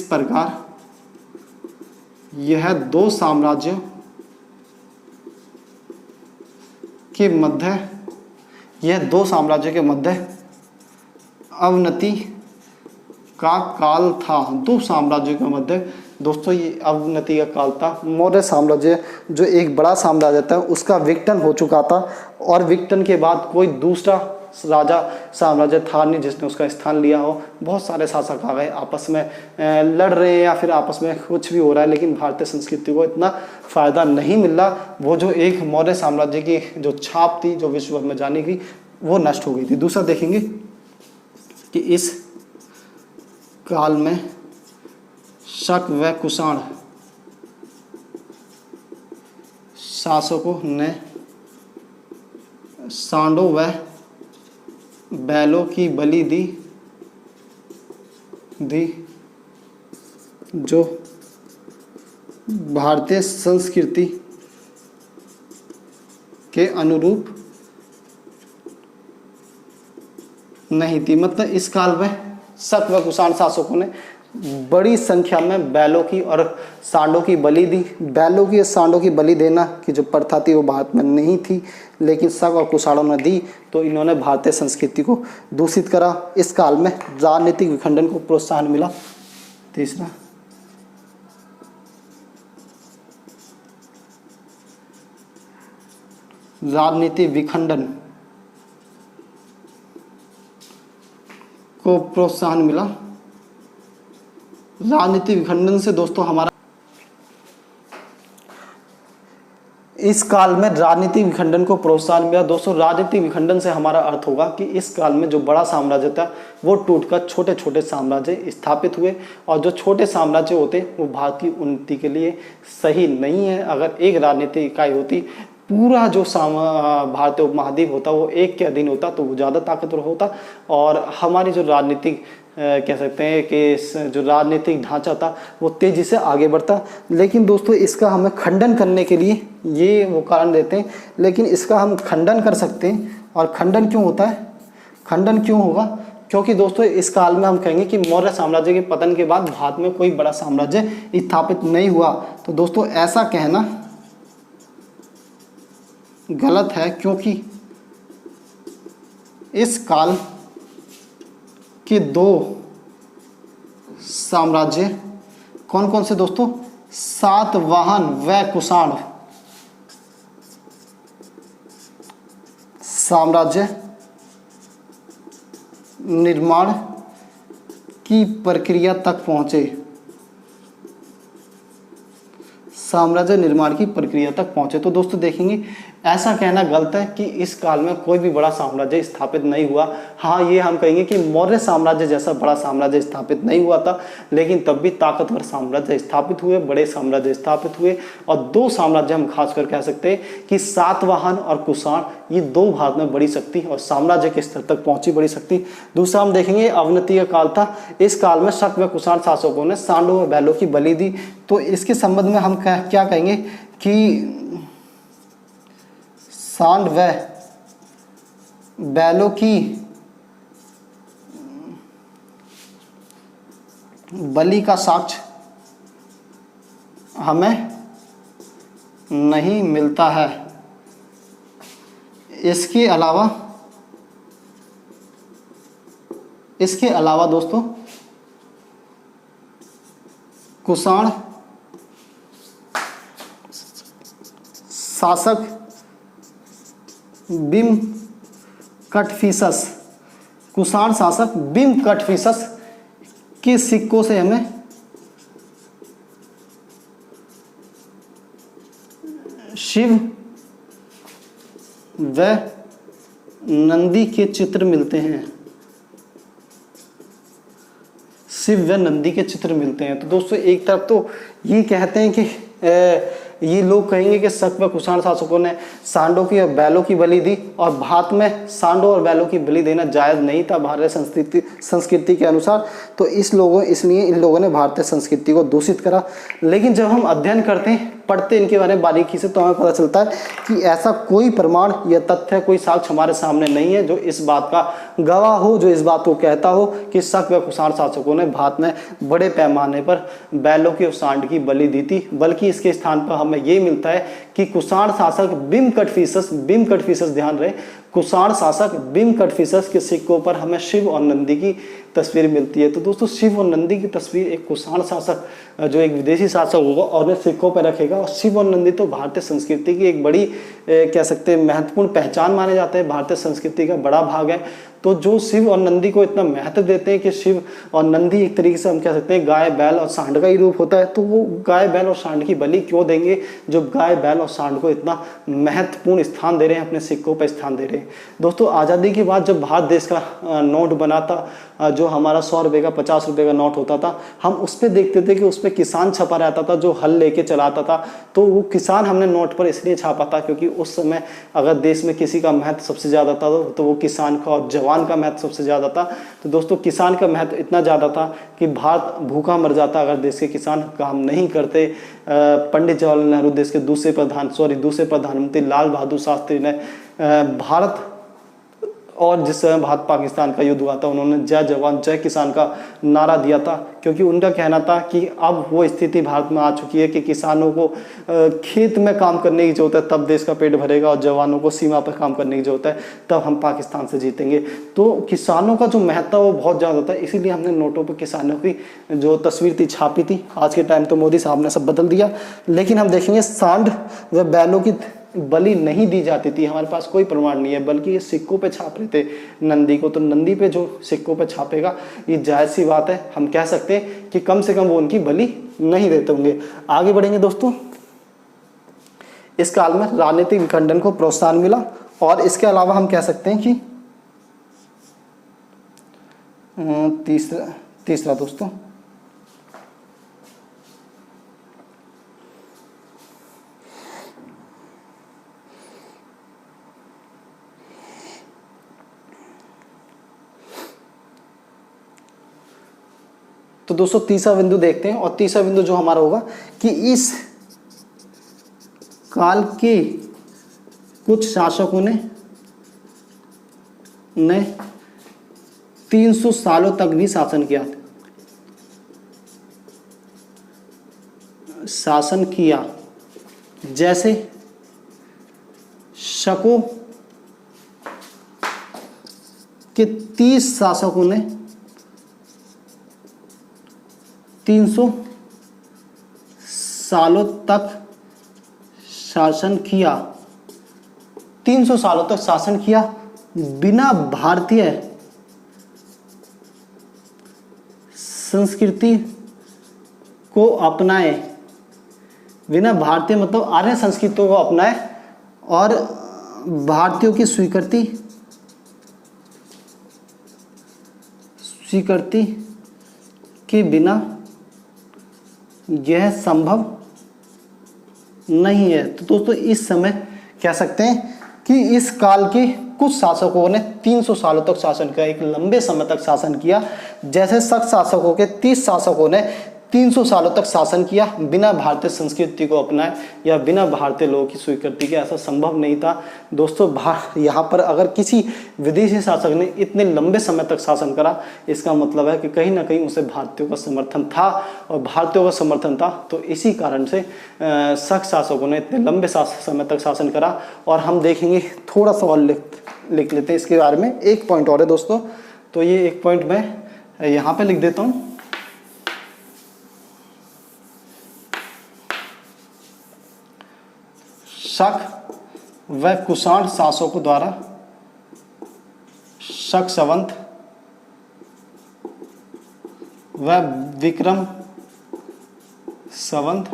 प्रकार यह दो साम्राज्यों के मध्य अवनति का काल था। दो साम्राज्यों के मध्य दोस्तों ये अवनति का काल था। मौर्य साम्राज्य जो एक बड़ा साम्राज्य था उसका विघटन हो चुका था और विघटन के बाद कोई दूसरा राजा साम्राज्य था नहीं जिसने उसका स्थान लिया हो। बहुत सारे शासक आ गए, आपस में लड़ रहे हैं या फिर आपस में कुछ भी हो रहा है, लेकिन भारतीय संस्कृति को इतना फायदा नहीं मिल रहा। वो जो एक मौर्य साम्राज्य की जो छाप थी, जो विश्व भर में जानी गई, वो नष्ट हो गई थी। दूसरा देखेंगे कि इस काल में शक व कुषाण शासकों ने सांडों व बैलों की बलि दी जो भारतीय संस्कृति के अनुरूप नहीं थी। मतलब इस काल में शक व कुषाण शासकों ने बड़ी संख्या में बैलों की और सांडों की बलि दी। बैलों की और सांडों की बलि देना की जो प्रथा थी वो भारत में नहीं थी, लेकिन शक और कुषाणों ने दी, तो इन्होंने भारतीय संस्कृति को दूषित करा। इस काल में राजनीतिक विखंडन को प्रोत्साहन मिला। तीसरा, राजनीतिक विखंडन को प्रोत्साहन मिला। राजनीतिक विखंडन से दोस्तों हमारा इस काल में राजनीतिक विखंडन को प्रोत्साहन मिला। दोस्तों राजनीतिक विखंडन से हमारा अर्थ होगा कि इस काल में जो बड़ा साम्राज्य था वो टूटकर छोटे छोटे साम्राज्य स्थापित हुए, और जो छोटे साम्राज्य होते वो भारत की उन्नति के लिए सही नहीं है। अगर एक राजनीतिक इकाई होती, पूरा जो भारतीय उपमहाद्वीप होता वो एक के अधीन होता तो वो ज़्यादा ताकतवर होता, और हमारी जो राजनीतिक कह सकते हैं कि जो राजनीतिक ढांचा था वो तेज़ी से आगे बढ़ता। लेकिन दोस्तों इसका हमें खंडन करने के लिए ये वो कारण देते हैं, लेकिन इसका हम खंडन कर सकते हैं। और खंडन क्यों होता है, खंडन क्यों होगा? क्योंकि दोस्तों इस काल में हम कहेंगे कि मौर्य साम्राज्य के पतन के बाद भारत में कोई बड़ा साम्राज्य स्थापित नहीं हुआ। तो दोस्तों ऐसा कहना गलत है, क्योंकि इस काल के दो साम्राज्य कौन कौन से दोस्तों? सातवाहन व कुषाण साम्राज्य निर्माण की प्रक्रिया तक पहुंचे। साम्राज्य निर्माण की प्रक्रिया तक पहुंचे। तो दोस्तों देखेंगे ऐसा कहना गलत है कि इस काल में कोई भी बड़ा साम्राज्य स्थापित नहीं हुआ। हाँ, ये हम कहेंगे कि मौर्य साम्राज्य जैसा बड़ा साम्राज्य स्थापित नहीं हुआ था, लेकिन तब भी ताकतवर साम्राज्य स्थापित हुए, बड़े साम्राज्य स्थापित हुए। और दो साम्राज्य हम खासकर कह सकते हैं कि सातवाहन और कुषाण, ये दो भारत में बड़ी शक्ति और साम्राज्य के स्तर तक पहुंची बड़ी शक्ति। दूसरा हम देखेंगे अवनति का काल था। इस काल में शक व कुषाण शासकों ने सांडों व बैलों की बलि दी। तो इसके संबंध में हम क्या कहेंगे कि सांड व बैलों की बलि का साक्ष्य हमें नहीं मिलता है। इसके अलावा दोस्तों कुषाण शासक बिम कटफिसस, कुषाण शासक बिम कटफिसस के सिक्कों से हमें शिव व नंदी के चित्र मिलते हैं। शिव व नंदी के चित्र मिलते हैं। तो दोस्तों एक तरफ तो ये कहते हैं कि ये लोग कहेंगे कि शक व कुषाण शासकों ने सांडों की और बैलों की बलि दी, और भारत में सांडों और बैलों की बलि देना जायज़ नहीं था भारतीय संस्कृति के अनुसार। तो इसलिए इन लोगों ने भारतीय संस्कृति को दूषित करा। लेकिन जब हम अध्ययन करते हैं, पढ़ते इनके बारे में बारीकी से, तो हमें पता चलता है कि ऐसा कोई प्रमाण या तथ्य, कोई साक्ष्य हमारे सामने नहीं है जो इस बात का गवाह हो, जो इस बात को कहता हो कि शक व कुषाण शासकों ने भारत में बड़े पैमाने पर बैलों की और सांड की बलि दी थी। बल्कि इसके स्थान पर हमें ये मिलता है कि कुषाण शासक बिम कटफिसस ध्यान रहे, कुषाण शासक बिम कटफिसस के सिक्कों पर हमें शिव और नंदी की तस्वीर मिलती है। तो दोस्तों शिव और नंदी की तस्वीर एक कुषाण शासक जो एक विदेशी शासक होगा और उन्हें सिक्कों पर रखेगा। और शिव और नंदी तो भारतीय संस्कृति की एक बड़ी कह सकते हैं महत्वपूर्ण पहचान माने जाते हैं, भारतीय संस्कृति का बड़ा भाग है। तो जो शिव और नंदी को इतना महत्व देते हैं कि शिव और नंदी एक तरीके से हम कह सकते हैं गाय बैल और सांड का ही रूप होता है, तो वो गाय बैल और सांड की बलि क्यों देंगे जब गाय बैल और सांड को इतना महत्वपूर्ण स्थान दे रहे हैं, अपने सिक्कों पर स्थान दे रहे हैं। दोस्तों आज़ादी के बाद जब भारत देश का नोट बना था, जो जो हमारा 100 रुपये का 50 रुपये का नोट होता था, हम उस पर देखते थे कि उस पर किसान छपा रहता था जो हल लेके चलाता था। तो वो किसान हमने नोट पर इसलिए छापा था क्योंकि उस समय अगर देश में किसी का महत्व सबसे ज़्यादा था तो वो किसान का और जवान का महत्व सबसे ज़्यादा था। तो दोस्तों किसान का महत्व इतना ज़्यादा था कि भारत भूखा मर जाता अगर देश के किसान काम नहीं करते। पंडित जवाहरलाल नेहरू देश के दूसरे प्रधानमंत्री लाल बहादुर शास्त्री ने भारत और जिस समय भारत पाकिस्तान का युद्ध हुआ था उन्होंने जय जवान जय किसान का नारा दिया था, क्योंकि उनका कहना था कि अब वो स्थिति भारत में आ चुकी है कि किसानों को खेत में काम करने की जरूरत है, तब देश का पेट भरेगा, और जवानों को सीमा पर काम करने की जरूरत है, तब हम पाकिस्तान से जीतेंगे। तो किसानों का जो महत्व वो बहुत ज़्यादा था, इसीलिए हमने नोटों पर किसानों की जो तस्वीर थी छापी थी। आज के टाइम तो मोदी साहब ने सब बदल दिया, लेकिन हम देखेंगे सांड व बैलों की बलि नहीं दी जाती थी, हमारे पास कोई प्रमाण नहीं है, बल्कि ये सिक्कों पे छाप रहे थे नंदी को। तो नंदी पे जो सिक्कों पे छापेगा ये जायज़ सी बात है, हम कह सकते हैं कि कम से कम वो उनकी बलि नहीं देते होंगे। आगे बढ़ेंगे दोस्तों। इस काल में राजनीतिक विखंडन को प्रोत्साहन मिला, और इसके अलावा हम कह सकते हैं कि तीसरा दोस्तों तो दोस्तों तीसरा बिंदु देखते हैं, और तीसरा बिंदु जो हमारा होगा कि इस काल के कुछ शासकों ने 300 सालों तक भी शासन किया। जैसे शकों के 30 शासकों ने 300 सालों तक शासन किया। 300 सालों तक शासन किया बिना भारतीय संस्कृति को अपनाए। बिना भारतीय मतलब आर्य संस्कृतियों को अपनाए और भारतीयों की स्वीकृति के बिना यह संभव नहीं है। तो दोस्तों इस समय कह सकते हैं कि इस काल के कुछ शासकों ने 300 सालों तक शासन किया, एक लंबे समय तक शासन किया। जैसे शक शासकों के 30 शासकों ने 300 सालों तक शासन किया बिना भारतीय संस्कृति को अपनाए या बिना भारतीय लोगों की स्वीकृति के। ऐसा संभव नहीं था दोस्तों। यहाँ पर अगर किसी विदेशी शासक ने इतने लंबे समय तक शासन करा, इसका मतलब है कि कहीं ना कहीं उसे भारतीयों का समर्थन था, और भारतीयों का समर्थन था तो इसी कारण से शक शासकों ने इतने लंबे समय तक शासन करा। और हम देखेंगे थोड़ा सा और लिख लेते हैं इसके बारे में। एक पॉइंट और है दोस्तों, तो ये एक पॉइंट मैं यहाँ पे लिख देता हूँ। शक व कुषाण शासकों द्वारा शक संवत व विक्रम संवत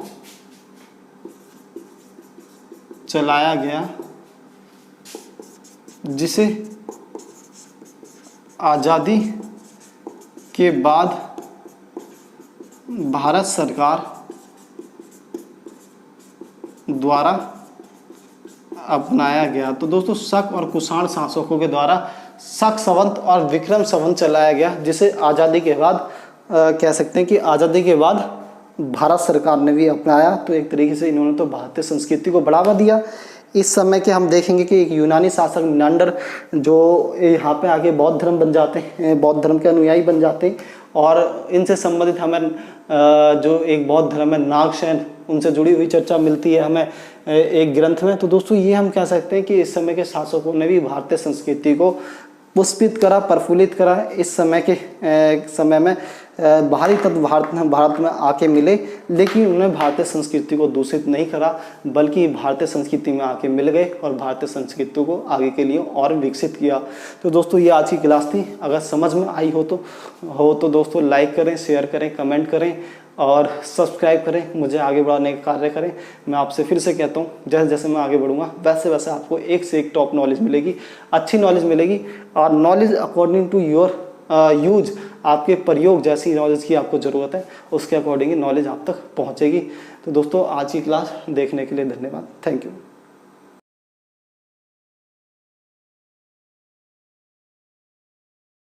चलाया गया, जिसे आज़ादी के बाद भारत सरकार द्वारा अपनाया गया। तो दोस्तों शक और कुषाण शासकों के द्वारा शक संवत और विक्रम संवत चलाया गया, जिसे आज़ादी के बाद कह सकते हैं कि आज़ादी के बाद भारत सरकार ने भी अपनाया। तो एक तरीके से इन्होंने तो भारतीय संस्कृति को बढ़ावा दिया। इस समय के हम देखेंगे कि एक यूनानी शासक मिनांडर जो यहाँ पे आके बौद्ध धर्म बन जाते हैं, बौद्ध धर्म के अनुयायी बन जाते हैं, और इनसे संबंधित हमें जो एक बौद्ध धर्म है नागसेन, उनसे जुड़ी हुई चर्चा मिलती है हमें एक ग्रंथ में। तो दोस्तों ये हम कह सकते हैं कि इस समय के शासकों ने भी भारतीय संस्कृति को पुष्पित करा, प्रफुल्लित करा। इस समय में बाहरी तत्व भारत में आके मिले, लेकिन उन्होंने भारतीय संस्कृति को दूषित नहीं करा, बल्कि भारतीय संस्कृति में आके मिल गए और भारतीय संस्कृति को आगे के लिए और विकसित किया। तो दोस्तों ये आज की क्लास थी। अगर समझ में आई हो तो दोस्तों लाइक करें, शेयर करें, कमेंट करें और सब्सक्राइब करें, मुझे आगे बढ़ाने का कार्य करें। मैं आपसे फिर से कहता हूँ, जैसे जैसे मैं आगे बढ़ूंगा वैसे वैसे आपको एक से एक टॉप नॉलेज मिलेगी, अच्छी नॉलेज मिलेगी, और knowledge according to your use, आपके प्रयोग जैसी नॉलेज की आपको ज़रूरत है, उसके अकॉर्डिंग नॉलेज आप तक पहुँचेगी। तो दोस्तों आज की क्लास देखने के लिए धन्यवाद। Thank you.